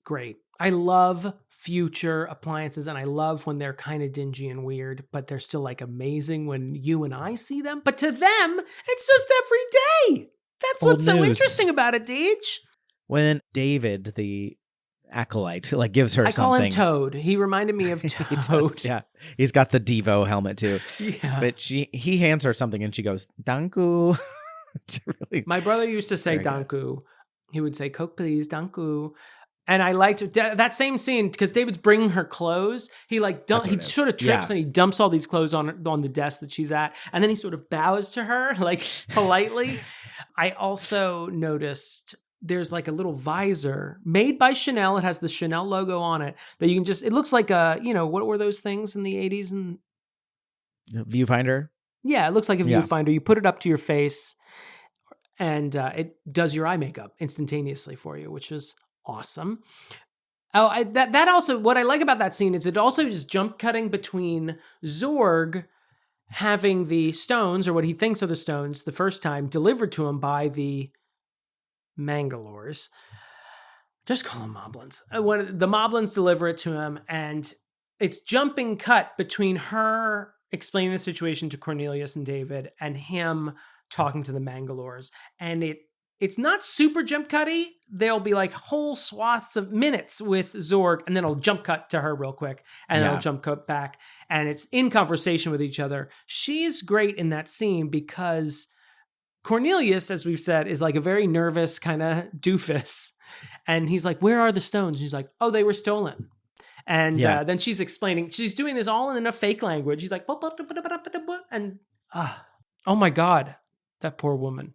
Speaker 1: Great. I love future appliances, and I love when they're kind of dingy and weird, but they're still like amazing when you and I see them. But to them, it's just every day. That's what's so interesting about it, Deej.
Speaker 2: When David, the acolyte, like gives her something. I call him
Speaker 1: Toad. He reminded me of Toad.
Speaker 2: Yeah. He's got the Devo helmet too.
Speaker 1: Yeah.
Speaker 2: But he hands her something and she goes, Danku. Really,
Speaker 1: my brother used to say Danku. He would say, Coke, please, Danku. And I liked that same scene because David's bringing her clothes. He he sort of trips and he dumps all these clothes on the desk that she's at. And then he sort of bows to her like politely. I also noticed there's like a little visor made by Chanel. It has the Chanel logo on it that you can it looks like what were those things in the 80s? And
Speaker 2: viewfinder? Yeah,
Speaker 1: it looks like a viewfinder. You put it up to your face and it does your eye makeup instantaneously for you, which is awesome. Oh, that also, what I like about that scene is it also is jump cutting between Zorg having the stones, or what he thinks are the stones, the first time delivered to him by the Mangalores. Just call them Moblins. When the Moblins deliver it to him, and it's jumping cut between her explaining the situation to Cornelius and David and him talking to the Mangalores. And it's not super jump cutty. There'll be like whole swaths of minutes with Zorg, and then it'll jump cut to her real quick, and then it'll jump cut back, and it's in conversation with each other. She's great in that scene because Cornelius, as we've said, is like a very nervous kind of doofus, and he's like, "Where are the stones?" And she's like, "Oh, they were stolen." And then she's explaining. She's doing this all in a fake language. She's like, and oh my God, that poor woman.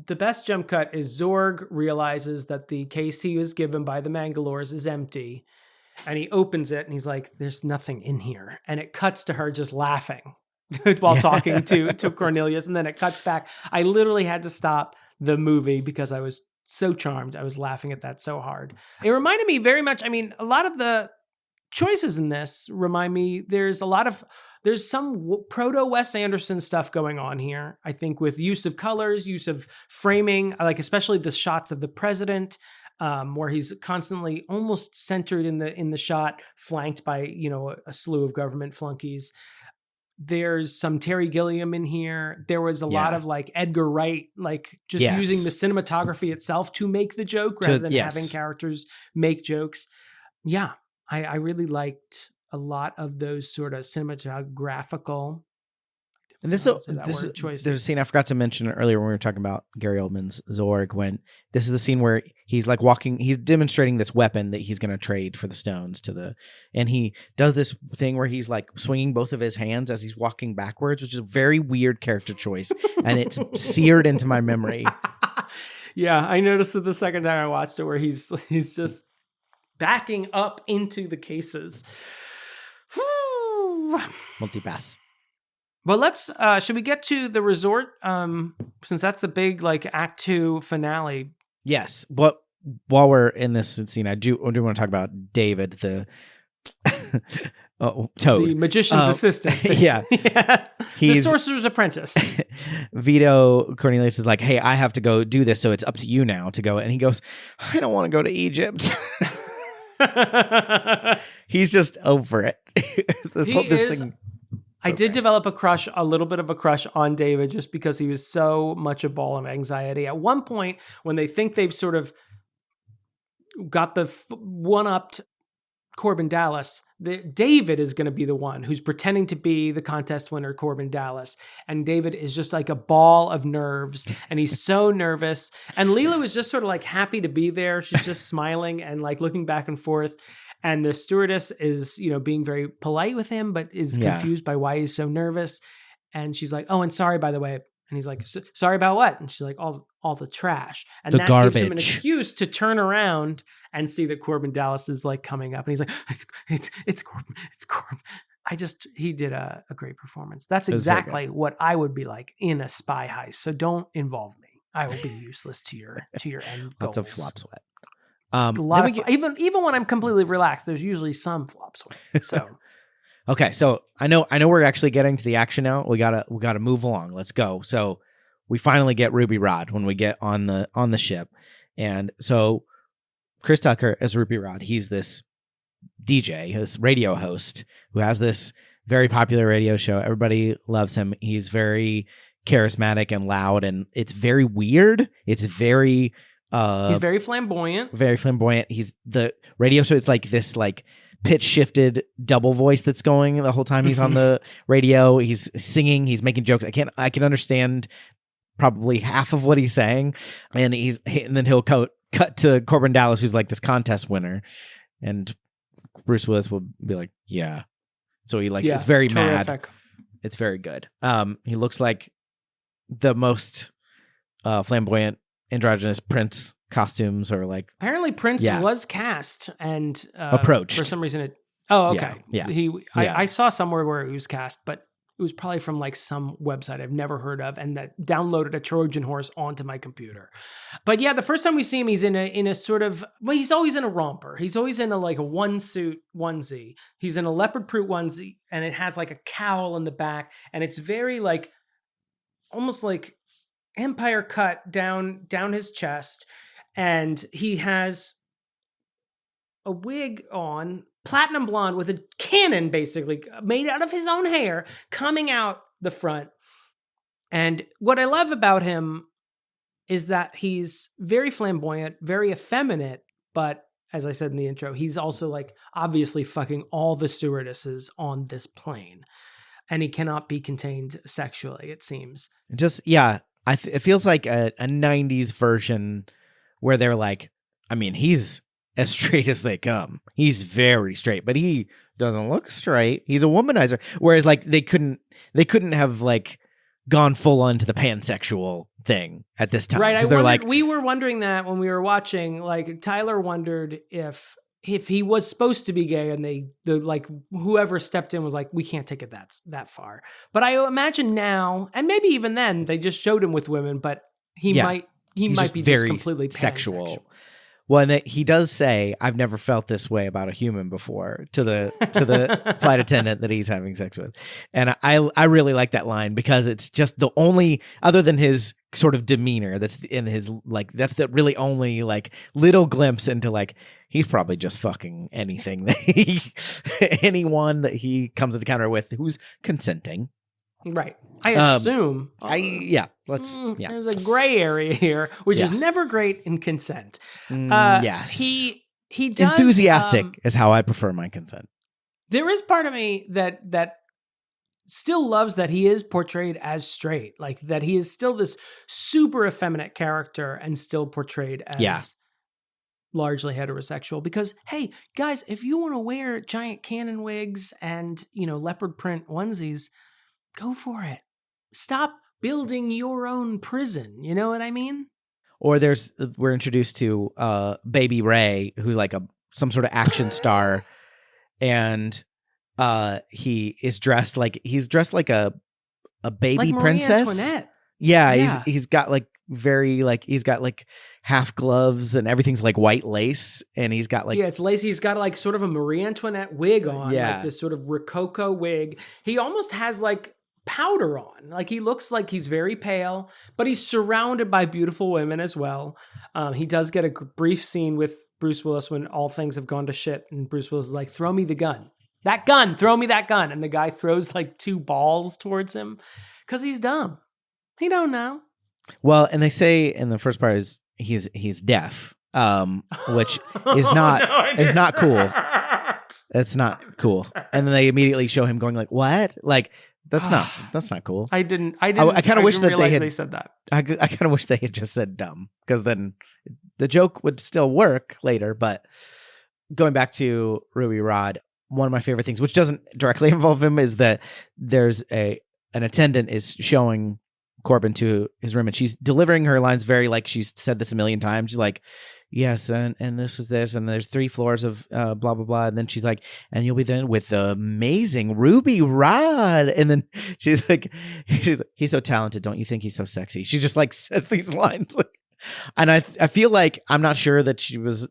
Speaker 1: The best jump cut is Zorg realizes that the case he was given by the Mangalores is empty, and he opens it and he's like, there's nothing in here. And it cuts to her just laughing while talking to Cornelius. And then it cuts back. I literally had to stop the movie because I was so charmed. I was laughing at that so hard. It reminded me very much. I mean, a lot of the choices in this remind me, there's some proto Wes Anderson stuff going on here. I think with use of colors, use of framing, like especially the shots of the president, where he's constantly almost centered in the shot, flanked by, a slew of government flunkies. There's some Terry Gilliam in here. There was a lot of like Edgar Wright, like just using the cinematography itself to make the joke rather than having characters make jokes. Yeah, I really liked a lot of those sort of cinematographical. And there's
Speaker 2: a scene I forgot to mention earlier when we were talking about Gary Oldman's Zorg, when this is the scene where he's like he's demonstrating this weapon that he's going to trade for the stones and he does this thing where he's like swinging both of his hands as he's walking backwards, which is a very weird character choice. And it's seared into my memory.
Speaker 1: Yeah. I noticed it the second time I watched it, where he's just backing up into the cases.
Speaker 2: Multipass.
Speaker 1: Well, let's, should we get to the resort? Since that's the big, like, Act 2 finale.
Speaker 2: Yes. But while we're in this scene, I do want to talk about David, the Toad.
Speaker 1: The magician's assistant.
Speaker 2: Yeah.
Speaker 1: The sorcerer's apprentice.
Speaker 2: Vito Cornelius is like, hey, I have to go do this, so it's up to you now to go. And he goes, I don't want to go to Egypt. He's just over it.
Speaker 1: I did develop a little bit of a crush on David just because he was so much a ball of anxiety. At one point, when they think they've sort of got the one-upped Corbin Dallas, David is going to be the one who's pretending to be the contest winner, Corbin Dallas. And David is just like a ball of nerves, and he's so nervous. And Leeloos is just sort of like happy to be there. She's just smiling and like looking back and forth. And the stewardess is, being very polite with him, but is confused by why he's so nervous. And she's like, oh, and sorry, by the way, And he's like, sorry about what? And she's like, all the trash. And
Speaker 2: the
Speaker 1: that
Speaker 2: garbage.
Speaker 1: gives him an excuse to turn around and see that Corbin Dallas is like coming up. And he's like, it's Corbin. It's Corbin. He did a great performance. That's exactly what I would be like in a spy heist. So don't involve me. I will be useless to your end goals.
Speaker 2: Lots of flop sweat.
Speaker 1: Even when I'm completely relaxed, there's usually some flop sweat. So
Speaker 2: okay, so I know we're actually getting to the action now. We gotta move along. Let's go. So we finally get Ruby Rod when we get on the ship, and so Chris Tucker as Ruby Rod. He's this DJ, this radio host who has this very popular radio show. Everybody loves him. He's very charismatic and loud, and it's very weird. It's very
Speaker 1: he's very flamboyant.
Speaker 2: Very flamboyant. He's the radio show. It's like this pitch shifted double voice that's going the whole time he's on the radio. He's singing. He's making jokes. I can understand probably half of what he's saying, and then he'll cut to Corbin Dallas, who's like this contest winner, and Bruce Willis will be like, yeah. So he it's very terrific. Mad. It's very good. He looks like the most flamboyant androgynous Prince costumes, or like
Speaker 1: apparently Prince was cast and
Speaker 2: approached
Speaker 1: for some reason. Okay.
Speaker 2: Yeah.
Speaker 1: I saw somewhere where he was cast, but it was probably from like some website I've never heard of, and that downloaded a Trojan horse onto my computer. But yeah, the first time we see him, he's in a sort of, well, he's always in a romper. He's always in a one suit onesie. He's in a leopard print onesie, and it has like a cowl in the back, and it's very like almost like Empire cut down his chest, and he has a wig on, platinum blonde with a cannon basically made out of his own hair coming out the front. And what I love about him is that he's very flamboyant, very effeminate, but as I said in the intro, he's also like obviously fucking all the stewardesses on this plane, and he cannot be contained sexually, it seems.
Speaker 2: Just, yeah, it feels like a 90s version where they're like, I mean, he's as straight as they come. He's very straight, but he doesn't look straight. He's a womanizer. Whereas like they couldn't have like gone full on to the pansexual thing at this time.
Speaker 1: Right. We were wondering that when we were watching, like Tyler wondered if he was supposed to be gay, and the whoever stepped in was like, we can't take it that far. But I imagine now, and maybe even then, they just showed him with women, but he might be just completely
Speaker 2: sexual. Well, and he does say, "I've never felt this way about a human before," to the flight attendant that he's having sex with, and I really like that line because it's just the only, other than his sort of demeanor, that's in his like, that's the really only like little glimpse into like he's probably just fucking anything that anyone that he comes into encounter with who's consenting.
Speaker 1: Right. I assume.
Speaker 2: There's
Speaker 1: a gray area here, which is never great in consent.
Speaker 2: Yes.
Speaker 1: He does.
Speaker 2: Enthusiastic is how I prefer my consent.
Speaker 1: There is part of me that still loves that he is portrayed as straight, like that he is still this super effeminate character and still portrayed as largely heterosexual. Because, hey, guys, if you want to wear giant cannon wigs and, leopard print onesies, go for it. Stop building your own prison. You know what I mean?
Speaker 2: Or we're introduced to Baby Ray, who's like some sort of action star, and he is dressed like a baby
Speaker 1: like
Speaker 2: princess.
Speaker 1: Antoinette.
Speaker 2: Yeah, he's got like he's got like half gloves and everything's like white lace, and he's got like
Speaker 1: it's lacy. He's got like sort of a Marie Antoinette wig on, like this sort of Rococo wig. He almost has like powder on, like he looks like he's very pale, but he's surrounded by beautiful women as well. He does get a brief scene with Bruce Willis when all things have gone to shit, and Bruce Willis is like, "Throw me the gun, throw me that gun," and the guy throws like 2 balls towards him because he's dumb. He don't know.
Speaker 2: Well, and they say in the first part is he's deaf, which is not cool. It's not cool. And then they immediately show him going like, "What?" Like that's not cool.
Speaker 1: I kind
Speaker 2: of wish that
Speaker 1: they said that.
Speaker 2: I kind of wish they had just said dumb, because then the joke would still work later. But going back to Ruby Rod, one of my favorite things, which doesn't directly involve him, is that there's an attendant is showing Corbin to his room, and she's delivering her lines very like she's said this a million times. She's like, yes, and this is this, and there's 3 floors of blah blah blah, and then she's like, and you'll be then with the amazing Ruby Rod, and then she's like, he's so talented, don't you think he's so sexy? She just like says these lines, like, and I feel like I'm not sure that she was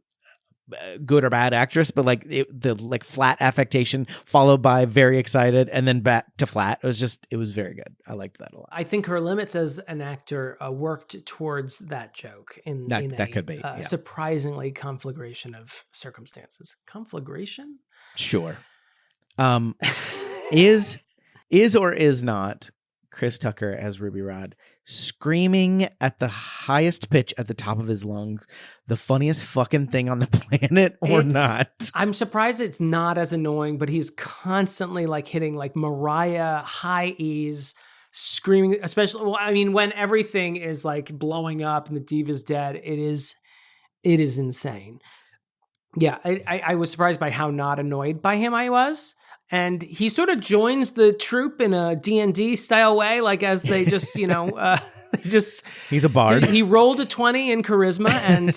Speaker 2: good or bad actress, but like the like flat affectation followed by very excited and then back to flat. It was very good. I liked that a lot.
Speaker 1: I think her limits as an actor worked towards that joke in
Speaker 2: that could be
Speaker 1: surprisingly conflagration of circumstances. Conflagration?
Speaker 2: Sure. Is or is not Chris Tucker as Ruby Rod screaming at the highest pitch at the top of his lungs the funniest fucking thing on the planet or not?
Speaker 1: I'm surprised it's not as annoying, but he's constantly like hitting like Mariah high E's, screaming, especially, well, I mean, when everything is like blowing up and the diva's dead, it is insane. Yeah, I was surprised by how not annoyed by him I was. And he sort of joins the troupe in a D&D style way, like as they just, he's
Speaker 2: a bard.
Speaker 1: He rolled a 20 in charisma, and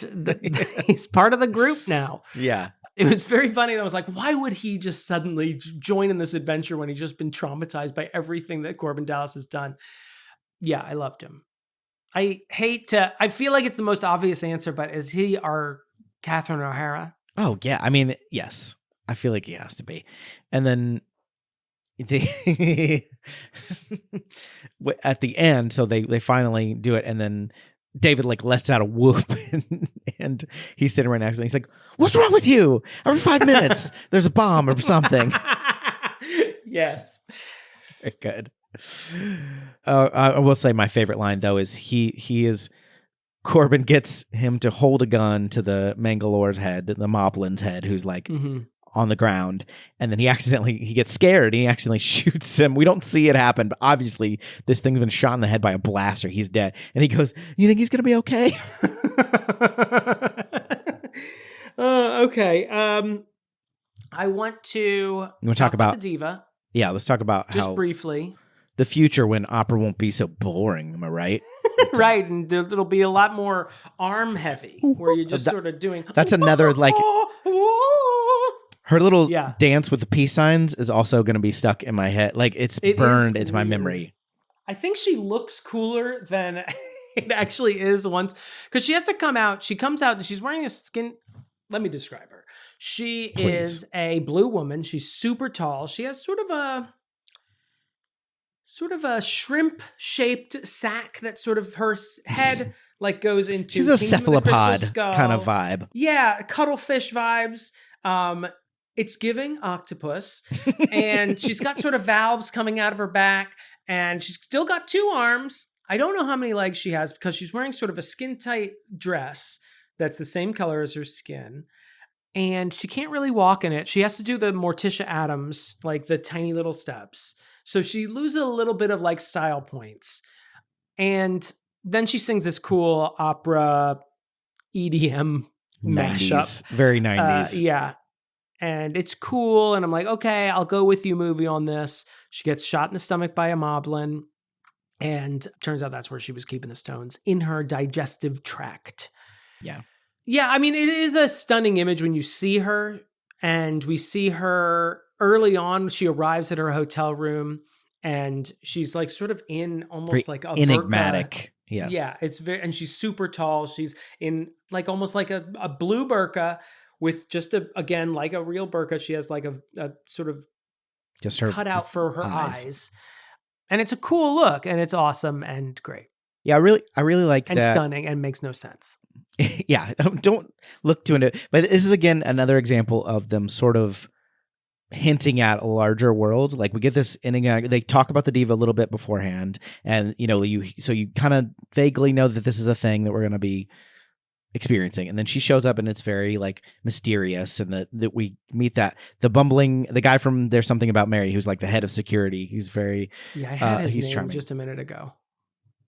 Speaker 1: he's part of the group now.
Speaker 2: Yeah.
Speaker 1: It was very funny. I was like, why would he just suddenly join in this adventure when he's just been traumatized by everything that Corbin Dallas has done? Yeah, I loved him. I feel like it's the most obvious answer, but is he our Catherine O'Hara?
Speaker 2: Oh, yeah. I mean, yes. I feel like he has to be. And then at the end, so they finally do it, and then David like lets out a whoop, and he's sitting right next to him. He's like, "What's wrong with you? Every 5 minutes there's a bomb or something."
Speaker 1: Yes.
Speaker 2: Good. I will say my favorite line though is Corbin gets him to hold a gun to the Mangalore's head, the Moblin's head, who's like on the ground, and then he gets scared and he accidentally shoots him. We don't see it happen, but obviously this thing's been shot in the head by a blaster. He's dead. And he goes, "You think he's gonna be okay?"
Speaker 1: Okay. I want to
Speaker 2: talk about
Speaker 1: the diva.
Speaker 2: Yeah, let's talk about
Speaker 1: just
Speaker 2: how
Speaker 1: briefly
Speaker 2: the future when opera won't be so boring. Am I right?
Speaker 1: Right, and it'll be a lot more arm heavy, where you're just sort of doing.
Speaker 2: That's another like. Her little dance with the peace signs is also going to be stuck in my head. Like it burned into my memory.
Speaker 1: I think she looks cooler than it actually is once, because she has to come out. She comes out and she's wearing a skin. Let me describe her. She is a blue woman. She's super tall. She has sort of a shrimp shaped sack that sort of her head like goes into.
Speaker 2: She's a cephalopod kind of vibe.
Speaker 1: Yeah, cuttlefish vibes. It's giving octopus, and she's got sort of valves coming out of her back, and she's still got 2 arms. I don't know how many legs she has because she's wearing sort of a skin tight dress that's the same color as her skin, and she can't really walk in it. She has to do the Morticia Addams, like the tiny little steps. So she loses a little bit of like style points. And then she sings this cool opera EDM
Speaker 2: 90s,
Speaker 1: mashup.
Speaker 2: Very 90s.
Speaker 1: Yeah. And it's cool. And I'm like, okay, I'll go with you, movie, on this. She gets shot in the stomach by a moblin. And turns out that's where she was keeping the stones, in her digestive tract.
Speaker 2: Yeah.
Speaker 1: Yeah, I mean, it is a stunning image when you see her. And we see her early on. She arrives at her hotel room. And she's like sort of in almost very like a
Speaker 2: enigmatic.
Speaker 1: Burqa. Yeah. It's very, and she's super tall. She's in like almost like a blue burqa. With just again, like a real burqa, she has like a sort of
Speaker 2: just her
Speaker 1: cutout for her eyes. And it's a cool look, and it's awesome and great.
Speaker 2: Yeah, I really like
Speaker 1: and
Speaker 2: that.
Speaker 1: And stunning, and makes no sense.
Speaker 2: Yeah, don't look too into it. But this is, again, another example of them sort of hinting at a larger world. Like we get this they talk about the diva a little bit beforehand, and you kind of vaguely know that this is a thing that we're going to be experiencing, and then she shows up and it's very like mysterious, and that we meet the guy from There's Something About Mary, who's like the head of security. He's very
Speaker 1: I had his name charming. Just a minute ago.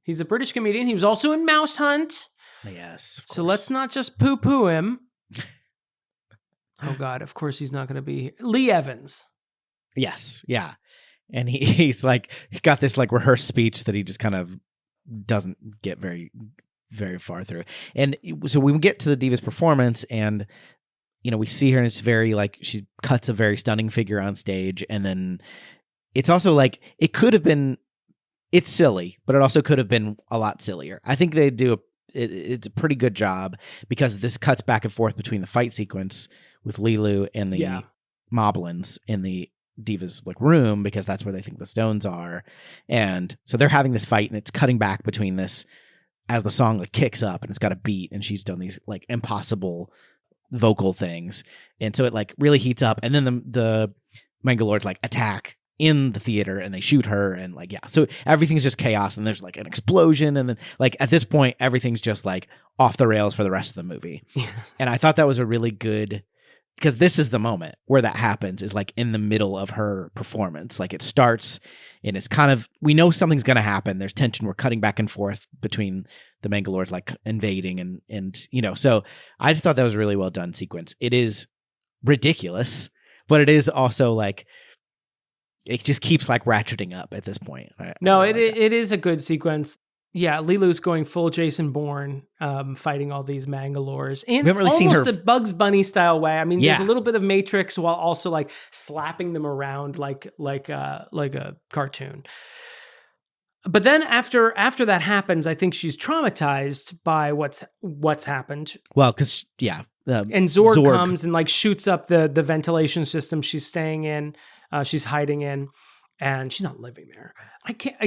Speaker 1: He's a British comedian. He was also in Mouse Hunt.
Speaker 2: Yes,
Speaker 1: so let's not just poo him. Oh God, of course he's not going to be Lee Evans.
Speaker 2: Yes, yeah, and he's like he got this like rehearsed speech that he just kind of
Speaker 3: doesn't get very, very far through. And so we get to the Diva's performance, and we see her, and it's very like she cuts a very stunning figure on stage, and then it's also like it could have been. It's silly, but it also could have been a lot sillier. I think they do it's a pretty good job, because this cuts back and forth between the fight sequence with Leeloo and the Moblins in the Diva's like room, because that's where they think the stones are. And so they're having this fight, and it's cutting back between this as the song like kicks up and it's got a beat, and she's done these like impossible vocal things. And so it like really heats up, and then the Mangalores like attack in the theater, and they shoot her, and like, so everything's just chaos, and there's like an explosion, and then like at this point everything's just like off the rails for the rest of the movie. Yes. And I thought that was a really good, because this is the moment where that happens, is like in the middle of her performance. Like it starts, and it's kind of, we know something's going to happen. There's tension. We're cutting back and forth between the Mangalores like invading, and so I just thought that was a really well done sequence. It is ridiculous, but it is also like, it just keeps like ratcheting up at this point.
Speaker 1: It is a good sequence. Yeah, Leeloo's going full Jason Bourne, fighting all these Mangalores in almost a Bugs Bunny style way. I mean, there's a little bit of Matrix while also like slapping them around like a cartoon. But then after that happens, I think she's traumatized by what's happened.
Speaker 3: Well, because
Speaker 1: and Zorg comes and like shoots up the ventilation system she's staying in. She's hiding in, and she's not living there.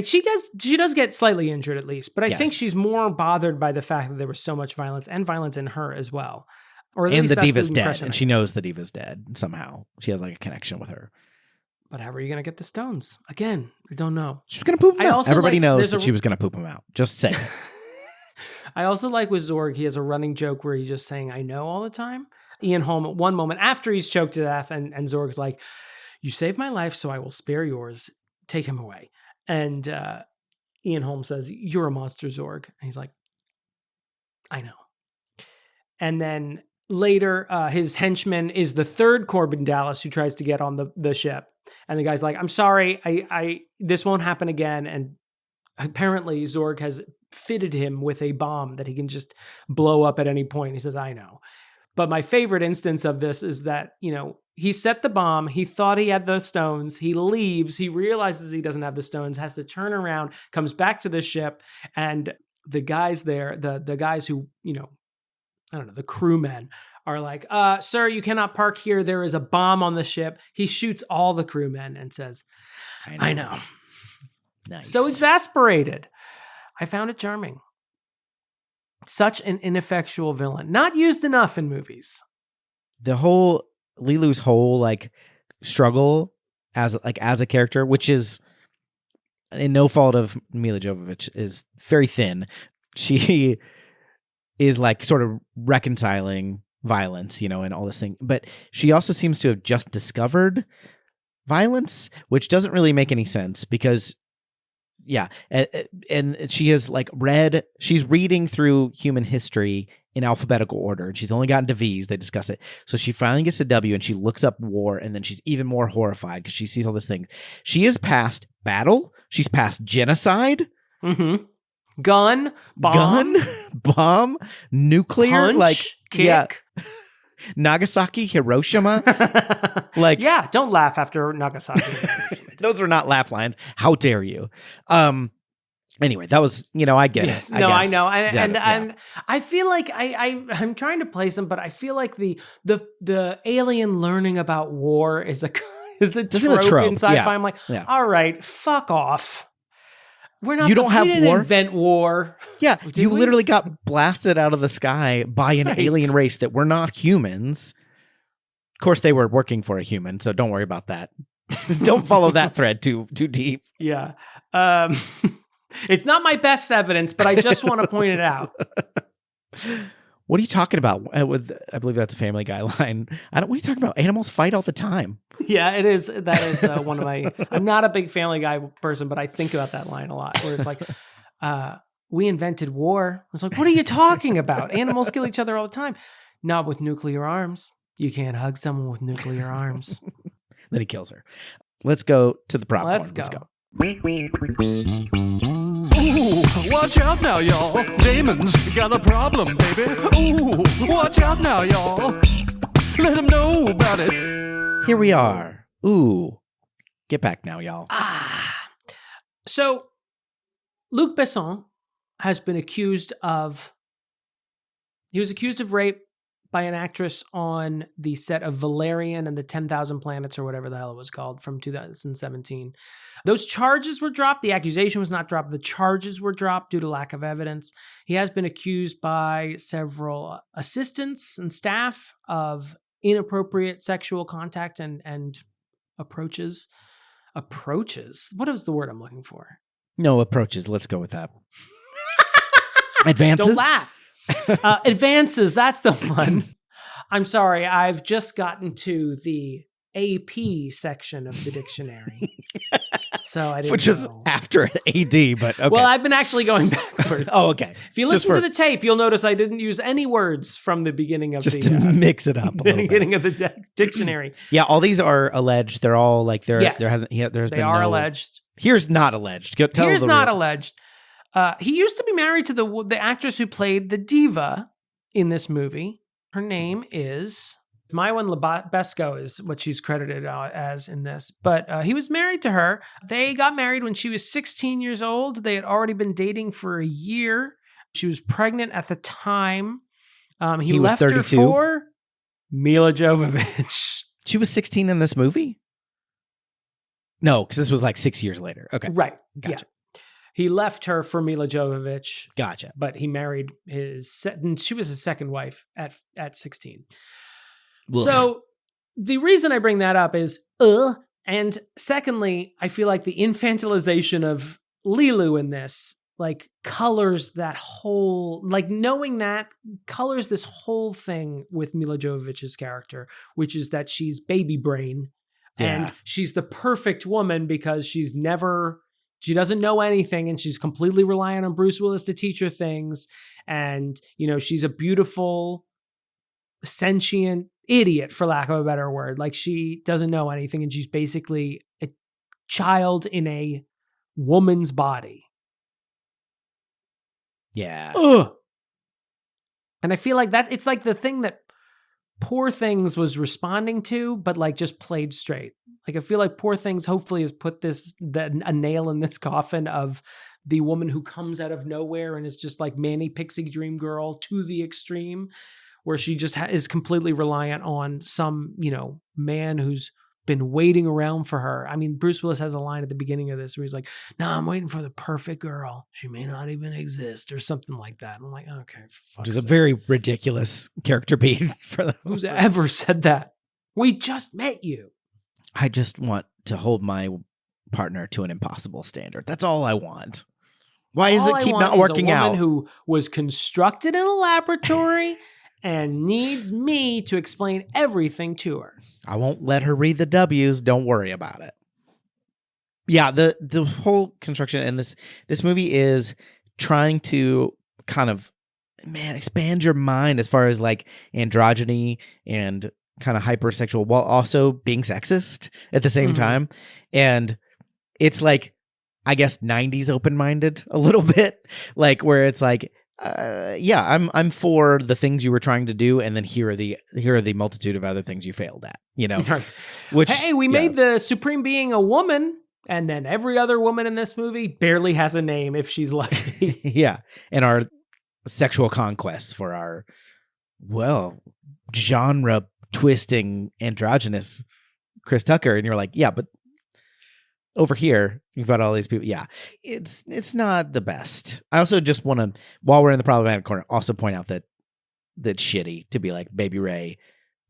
Speaker 1: She does get slightly injured at least, but I think she's more bothered by the fact that there was so much violence in her as well. Or at
Speaker 3: and
Speaker 1: least
Speaker 3: the Diva's dead, and she knows the Diva's dead somehow. She has like a connection with her.
Speaker 1: But how are you going to get the stones? Again, I don't know.
Speaker 3: She's going to poop them out. Everybody knows that she was going to poop them out. Just say it.
Speaker 1: I also like with Zorg, he has a running joke where he's just saying, I know all the time. Ian Holm, at one moment after he's choked to death, and Zorg's like, you saved my life, so I will spare yours. Take him away. And Ian Holm says, you're a monster, Zorg. And he's like, I know. And then later, his henchman is the third Corbin Dallas who tries to get on the ship. And the guy's like, I'm sorry, I this won't happen again. And apparently Zorg has fitted him with a bomb that he can just blow up at any point. He says, I know. But my favorite instance of this is that, he set the bomb. He thought he had the stones. He leaves. He realizes he doesn't have the stones, has to turn around, comes back to the ship. And the guys there, the guys who, I don't know, the crewmen are like, sir, you cannot park here. There is a bomb on the ship. He shoots all the crewmen and says, I know.
Speaker 3: Nice.
Speaker 1: So exasperated. I found it charming. Such an ineffectual villain. Not used enough in movies.
Speaker 3: The whole Leeloo's whole like struggle as a character, which is in no fault of Mila Jovovich, is very thin. She is like sort of reconciling violence, and all this thing. But she also seems to have just discovered violence, which doesn't really make any sense because and she has like she's reading through human history in alphabetical order, and she's only gotten to V's. They discuss it. So she finally gets to W, and she looks up war, and then she's even more horrified because she sees all this thing. She is past battle. She's past genocide.
Speaker 1: Mm-hmm. Gun,
Speaker 3: bomb, nuclear,
Speaker 1: punch, kick.
Speaker 3: Nagasaki, Hiroshima.
Speaker 1: Don't laugh after Nagasaki.
Speaker 3: Those are not laugh lines. How dare you? Anyway, that was, I get it.
Speaker 1: I know. And I feel like I'm trying to place them, but I feel like the alien learning about war is a trope in sci-fi. I'm like, all right, fuck off. We didn't invent war.
Speaker 3: Yeah, you literally got blasted out of the sky by an alien race that were not humans. Of course, they were working for a human, so don't worry about that. Don't follow that thread too deep.
Speaker 1: Yeah. It's not my best evidence, but I just want to point it out.
Speaker 3: What are you talking about? I believe that's a Family Guy line. What are you talking about? Animals fight all the time.
Speaker 1: Yeah, it is. That is one of my. I'm not a big Family Guy person, but I think about that line a lot. Where it's like, we invented war. I was like, what are you talking about? Animals kill each other all the time. Not with nuclear arms. You can't hug someone with nuclear arms.
Speaker 3: Then he kills her. Let's go to the prop.
Speaker 1: Let's go.
Speaker 4: Ooh, watch out now, y'all. Damon's got a problem, baby. Ooh, watch out now, y'all. Let him know about it.
Speaker 3: Here we are. Ooh. Get back now, y'all.
Speaker 1: So, Luc Besson has been accused of... He was accused of rape by an actress on the set of Valerian and the 10,000 Planets, or whatever the hell it was called, from 2017. Those charges were dropped. The accusation was not dropped. The charges were dropped due to lack of evidence. He has been accused by several assistants and staff of inappropriate sexual contact and approaches. Approaches? What is the word I'm looking for?
Speaker 3: No, approaches. Let's go with that. Advances?
Speaker 1: Don't laugh. Advances, that's the one. I'm sorry, I've just gotten to the AP section of the dictionary. So I didn't
Speaker 3: Which is after AD, but okay.
Speaker 1: Well, I've been actually going backwards.
Speaker 3: Oh, okay.
Speaker 1: If you listen to the tape, you'll notice I didn't use any words from the beginning of
Speaker 3: just to mix it up a little
Speaker 1: beginning
Speaker 3: bit.
Speaker 1: of the dictionary.
Speaker 3: Yeah, all these are alleged. They're all like there's
Speaker 1: They
Speaker 3: been
Speaker 1: are
Speaker 3: no,
Speaker 1: alleged.
Speaker 3: Here's not alleged.
Speaker 1: Here's not alleged. He used to be married to the actress who played the diva in this movie. Her name is Maiwen Lebesco is what she's credited as in this. But he was married to her. They got married when she was 16 years old. They had already been dating for a year. She was pregnant at the time. He left her for Mila Jovovich.
Speaker 3: She was 16 in this movie? No, because this was like 6 years later. Okay.
Speaker 1: Right.
Speaker 3: Gotcha.
Speaker 1: Yeah. He left her for Mila Jovovich.
Speaker 3: Gotcha.
Speaker 1: But he married she was his second wife at 16.
Speaker 3: Ugh.
Speaker 1: So the reason I bring that up is, and secondly, I feel like the infantilization of Leeloos in this, like, colors that whole, like, knowing that colors this whole thing with Mila Jovovich's character, which is that she's baby brain.
Speaker 3: Yeah.
Speaker 1: And she's the perfect woman because she doesn't know anything and she's completely reliant on Bruce Willis to teach her things. And, she's a beautiful, sentient idiot, for lack of a better word. Like, she doesn't know anything and she's basically a child in a woman's body.
Speaker 3: Yeah.
Speaker 1: Ugh. And I feel like that it's like the thing that Poor Things was responding to, but like just played straight. Like, I feel like Poor Things hopefully has put a nail in this coffin of the woman who comes out of nowhere and is just like Manny Pixie Dream Girl to the extreme, where she just is completely reliant on some, man who's been waiting around for her. I mean, Bruce Willis has a line at the beginning of this where he's like, "No, I'm waiting for the perfect girl. She may not even exist," or something like that. And I'm like, okay.
Speaker 3: Which is a very ridiculous character beat for them.
Speaker 1: Who's ever said that? We just met you.
Speaker 3: I just want to hold my partner to an impossible standard. That's all I want. Why does it keep not working out?
Speaker 1: A woman who was constructed in a laboratory and needs me to explain everything to her.
Speaker 3: I won't let her read the W's. Don't worry about it. Yeah, the whole construction and this movie is trying to kind of, expand your mind as far as like androgyny and kind of hypersexual while also being sexist at the same time. And it's like, I guess 90s open-minded a little bit, like where it's like, I'm for the things you were trying to do, and then here are the multitude of other things you failed at, Which,
Speaker 1: hey, we made the Supreme Being a woman, and then every other woman in this movie barely has a name if she's lucky.
Speaker 3: Yeah, and our sexual conquests for our genre twisting androgynous Chris Tucker, and you're like, yeah, but over here, you've got all these people. Yeah, it's not the best. I also just want to, while we're in the problematic corner, also point out that shitty to be like, Baby Ray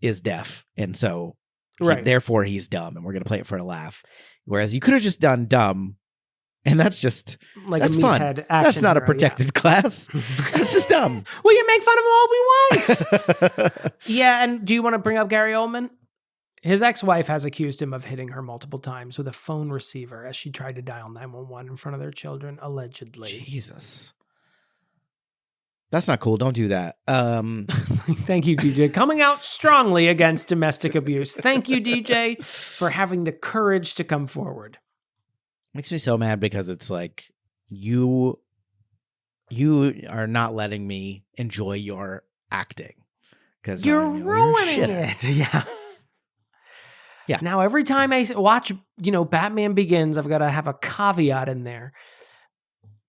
Speaker 3: is deaf, and so therefore he's dumb, and we're gonna play it for a laugh. Whereas you could have just done dumb, and that's just
Speaker 1: like
Speaker 3: that's fun. That's not a protected class. That's just dumb.
Speaker 1: We can make fun of him all we want. Yeah, and do you want to bring up Gary Oldman? His ex-wife has accused him of hitting her multiple times with a phone receiver as she tried to dial 911 in front of their children, allegedly.
Speaker 3: Jesus. That's not cool. Don't do that.
Speaker 1: Thank you, DJ. Coming out strongly against domestic abuse. Thank you, DJ, for having the courage to come forward.
Speaker 3: Makes me so mad because it's like, you you are not letting me enjoy your acting because
Speaker 1: You're ruining it. Yeah.
Speaker 3: Yeah.
Speaker 1: Now, every time I watch, Batman Begins, I've got to have a caveat in there.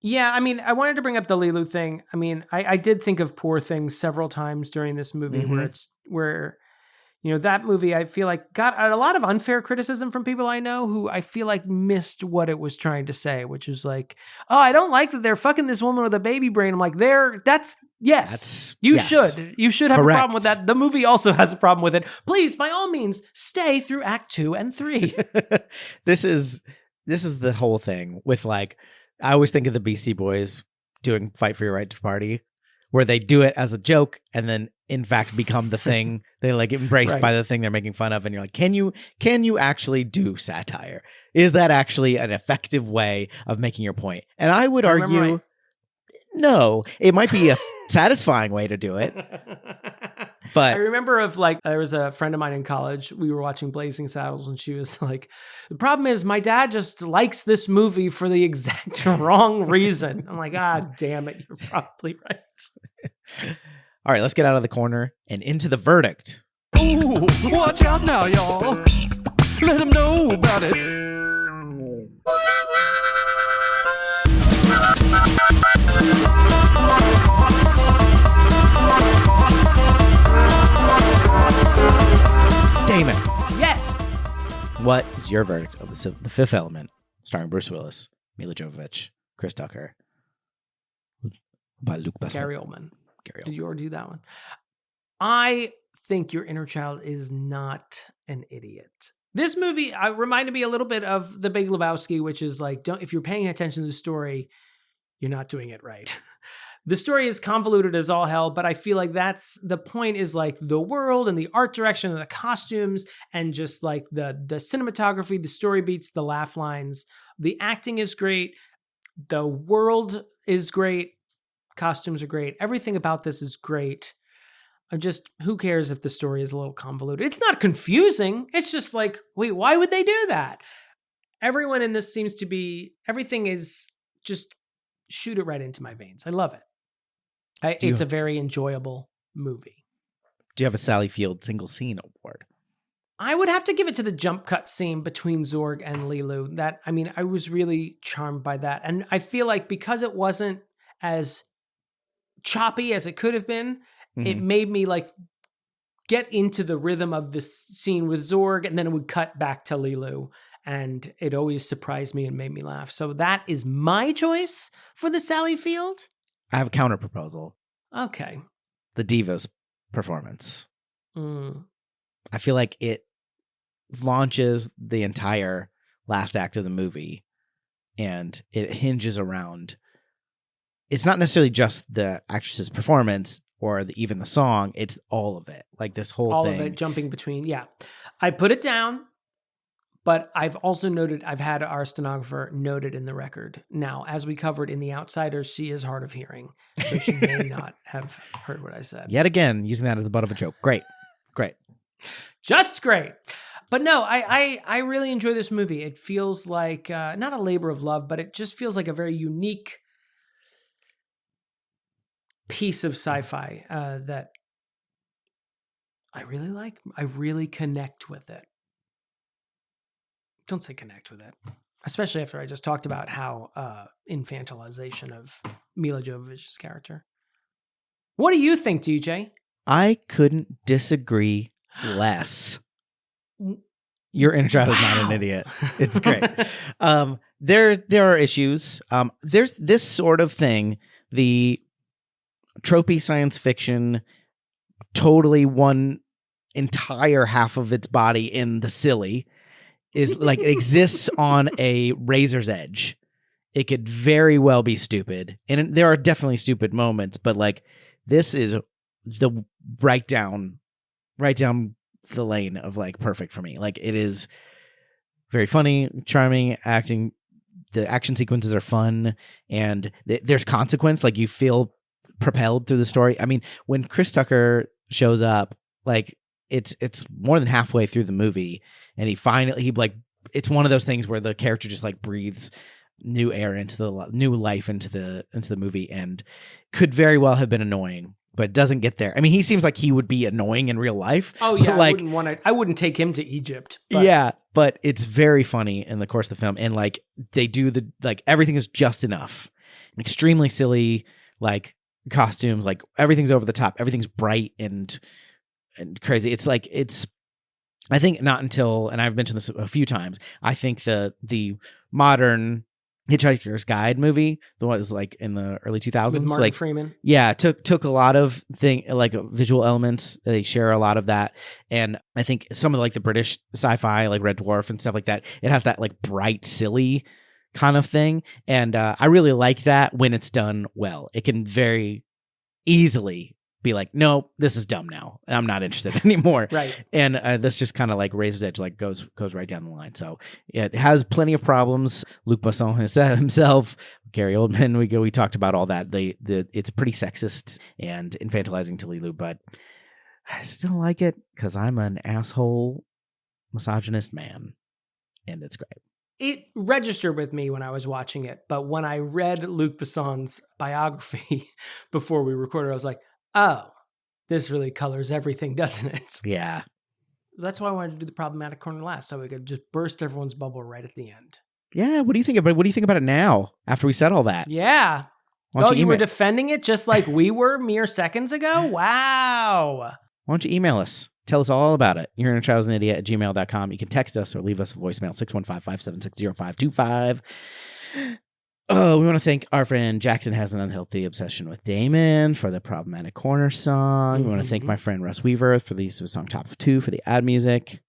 Speaker 1: Yeah, I mean, I wanted to bring up the Leeloo thing. I mean, I did think of Poor Things several times during this movie where that movie, I feel like got a lot of unfair criticism from people I know who I feel like missed what it was trying to say, which is like, oh, I don't like that they're fucking this woman with a baby brain. I'm like, you should have
Speaker 3: Correct.
Speaker 1: a problem with that. The movie also has a problem with it. Please, by all means, stay through Act 2 and 3.
Speaker 3: This is the whole thing with like, I always think of the Beastie Boys doing Fight for Your Right to Party, where they do it as a joke and then in fact become the thing they like embraced by the thing they're making fun of. And you're like, can you actually do satire? Is that actually an effective way of making your point? And I would argue, no, it might be a satisfying way to do it. But
Speaker 1: I remember there was a friend of mine in college. We were watching Blazing Saddles and she was like, the problem is my dad just likes this movie for the exact wrong reason. I'm like, damn it. You're probably right.
Speaker 3: All right, let's get out of the corner and into the verdict.
Speaker 4: Ooh, watch out now, y'all. Let them know about it.
Speaker 3: Damon.
Speaker 1: Yes.
Speaker 3: What is your verdict of the Fifth Element, starring Bruce Willis, Mila Jovovich, Chris Tucker, by Luke Besson?
Speaker 1: Gary Oldman. Did you already do that one? I think your inner child is not an idiot. This movie reminded me a little bit of The Big Lebowski, which is like, if you're paying attention to the story, you're not doing it right. The story is convoluted as all hell, but I feel like that's the point is like the world and the art direction and the costumes and just like the cinematography, the story beats, the laugh lines. The acting is great. The world is great. Costumes are great. Everything about this is great. Who cares if the story is a little convoluted? It's not confusing. It's just like, wait, why would they do that? Everyone in this seems to be, everything is just shoot it right into my veins. I love it. It's a very enjoyable movie.
Speaker 3: Do you have a Sally Field single scene award?
Speaker 1: I would have to give it to the jump cut scene between Zorg and Leeloo. I was really charmed by that. And I feel like because it wasn't as choppy as it could have been, it made me like get into the rhythm of this scene with Zorg, and then it would cut back to Leeloo, and it always surprised me and made me laugh. So that is my choice for the Sally Field.
Speaker 3: I have a counter proposal.
Speaker 1: Okay.
Speaker 3: The Divas performance.
Speaker 1: I
Speaker 3: feel like it launches the entire last act of the movie, and it hinges around, it's not necessarily just the actress's performance or even the song, it's all of it. Like this whole thing.
Speaker 1: All of it jumping between. Yeah. I put it down, but I've also I've had our stenographer noted in the record. Now, as we covered in The Outsiders, she is hard of hearing, so she may not have heard what I said.
Speaker 3: Yet again, using that as the butt of a joke. Great.
Speaker 1: Just great. But no, I really enjoy this movie. It feels like, not a labor of love, but it just feels like a very unique piece of sci-fi that I really like. I really connect with it. Don't say connect with it. Especially after I just talked about how infantilization of Mila Jovovich's character. What do you think, DJ?
Speaker 3: I couldn't disagree less. Your inner child is not an idiot. It's great. There are issues. There's this sort of thing, the tropey science fiction, totally one entire half of its body in the silly, is like it exists on a razor's edge. It could very well be stupid, and there are definitely stupid moments, but like this is the right down the lane of like perfect for me. Like it is very funny, charming acting. The action sequences are fun, and there's consequence. Like you feel propelled through the story. I mean, when Chris Tucker shows up, like it's more than halfway through the movie, and he like, it's one of those things where the character just like breathes new air into the new life into the movie, and could very well have been annoying, but doesn't get there. I mean, he seems like he would be annoying in real life.
Speaker 1: Oh yeah,
Speaker 3: like,
Speaker 1: I wouldn't take him to Egypt. But.
Speaker 3: Yeah, but it's very funny in the course of the film, and like they do everything is just enough. Extremely silly, like costumes, like everything's over the top, everything's bright and crazy. It's like I think not until, and I've mentioned this a few times, I think the modern Hitchhiker's Guide movie, the one that was like in the early 2000s,
Speaker 1: with Martin
Speaker 3: like
Speaker 1: Freeman.
Speaker 3: Yeah, took a lot of visual elements. They share a lot of that, and I think some of the British sci-fi, like Red Dwarf and stuff like that, it has that like bright, silly kind of thing, and I really like that when it's done well. It can very easily be like, no, this is dumb now. I'm not interested anymore.
Speaker 1: Right. And
Speaker 3: this just kind of like raises edge, like goes right down the line. So it has plenty of problems. Luc Besson himself, Gary Oldman, we talked about all that. It's pretty sexist and infantilizing to Leeloo, but I still like it because I'm an asshole misogynist man, and it's great.
Speaker 1: It registered with me when I was watching it, but when I read Luc Besson's biography before we recorded, I was like, oh, this really colors everything, doesn't it?
Speaker 3: Yeah.
Speaker 1: That's why I wanted to do the problematic corner last, so we could just burst everyone's bubble right at the end.
Speaker 3: Yeah. What do you think about it? What do you think about it now after we said all that?
Speaker 1: Yeah. Oh, you were defending it just like we were mere seconds ago? Wow.
Speaker 3: Why don't you email us? Tell us all about it. You're in a child's an idiot at gmail.com. You can text us or leave us a voicemail, 615-576-0525. Oh, we want to thank our friend Jackson Has an Unhealthy Obsession with Damon for the Problematic Corner song. We want to thank my friend Russ Weaver for the use of song Top 2 for the ad music.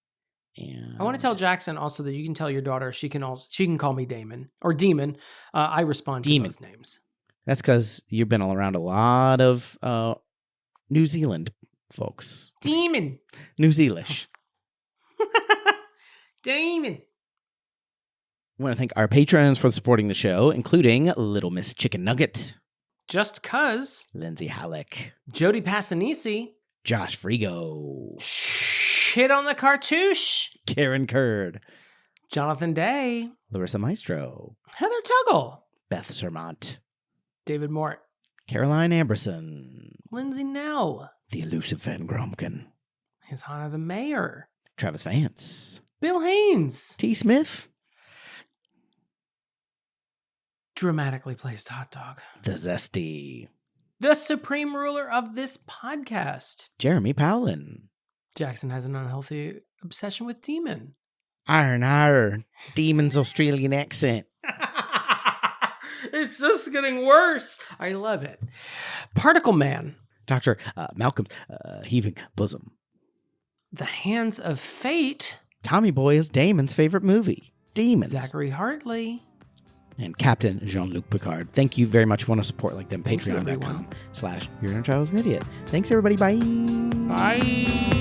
Speaker 3: And
Speaker 1: I want to tell Jackson also that you can tell your daughter she can call me Damon or Demon. I respond to both names.
Speaker 3: That's because you've been around a lot of New Zealand folks.
Speaker 1: Demon.
Speaker 3: New Zealish.
Speaker 1: Damon.
Speaker 3: I want to thank our patrons for supporting the show, including Little Miss Chicken Nugget,
Speaker 1: Just Cuz,
Speaker 3: Lindsay Halik,
Speaker 1: Jody Passanisi,
Speaker 3: Josh Frigo,
Speaker 1: Shit on the Cartouche,
Speaker 3: Karen Curd,
Speaker 1: Jonathon Day,
Speaker 3: Larissa Maestro,
Speaker 1: Heather Tuggle,
Speaker 3: Beth Surmont,
Speaker 1: David Mort,
Speaker 3: Caroline Amberson,
Speaker 1: Lindsay Nell,
Speaker 3: the Elusive Van Gromkin,
Speaker 1: His Honor the Mayor,
Speaker 3: Travis Vance,
Speaker 1: Bill Haynes,
Speaker 3: T. Smith,
Speaker 1: Dramatically Placed Hot Dog,
Speaker 3: the Zesty,
Speaker 1: the Supreme Ruler of this podcast,
Speaker 3: Jeremy Powlen,
Speaker 1: Jackson Has an Unhealthy Obsession with Demon,
Speaker 3: Iron, Demon's Australian accent.
Speaker 1: It's just getting worse. I love it. Particle Man,
Speaker 3: Dr. Malcolm's Heaving Bosom,
Speaker 1: The Hands of Fate,
Speaker 3: Tommy Boy is Damon's favorite movie, Demons,
Speaker 1: Zachary Hartley,
Speaker 3: and Captain Jean-Luc Picard. Thank you very much. If you want to support them, patreon.com/You're in a Child's an Idiot. Thanks, everybody. Bye.
Speaker 1: Bye.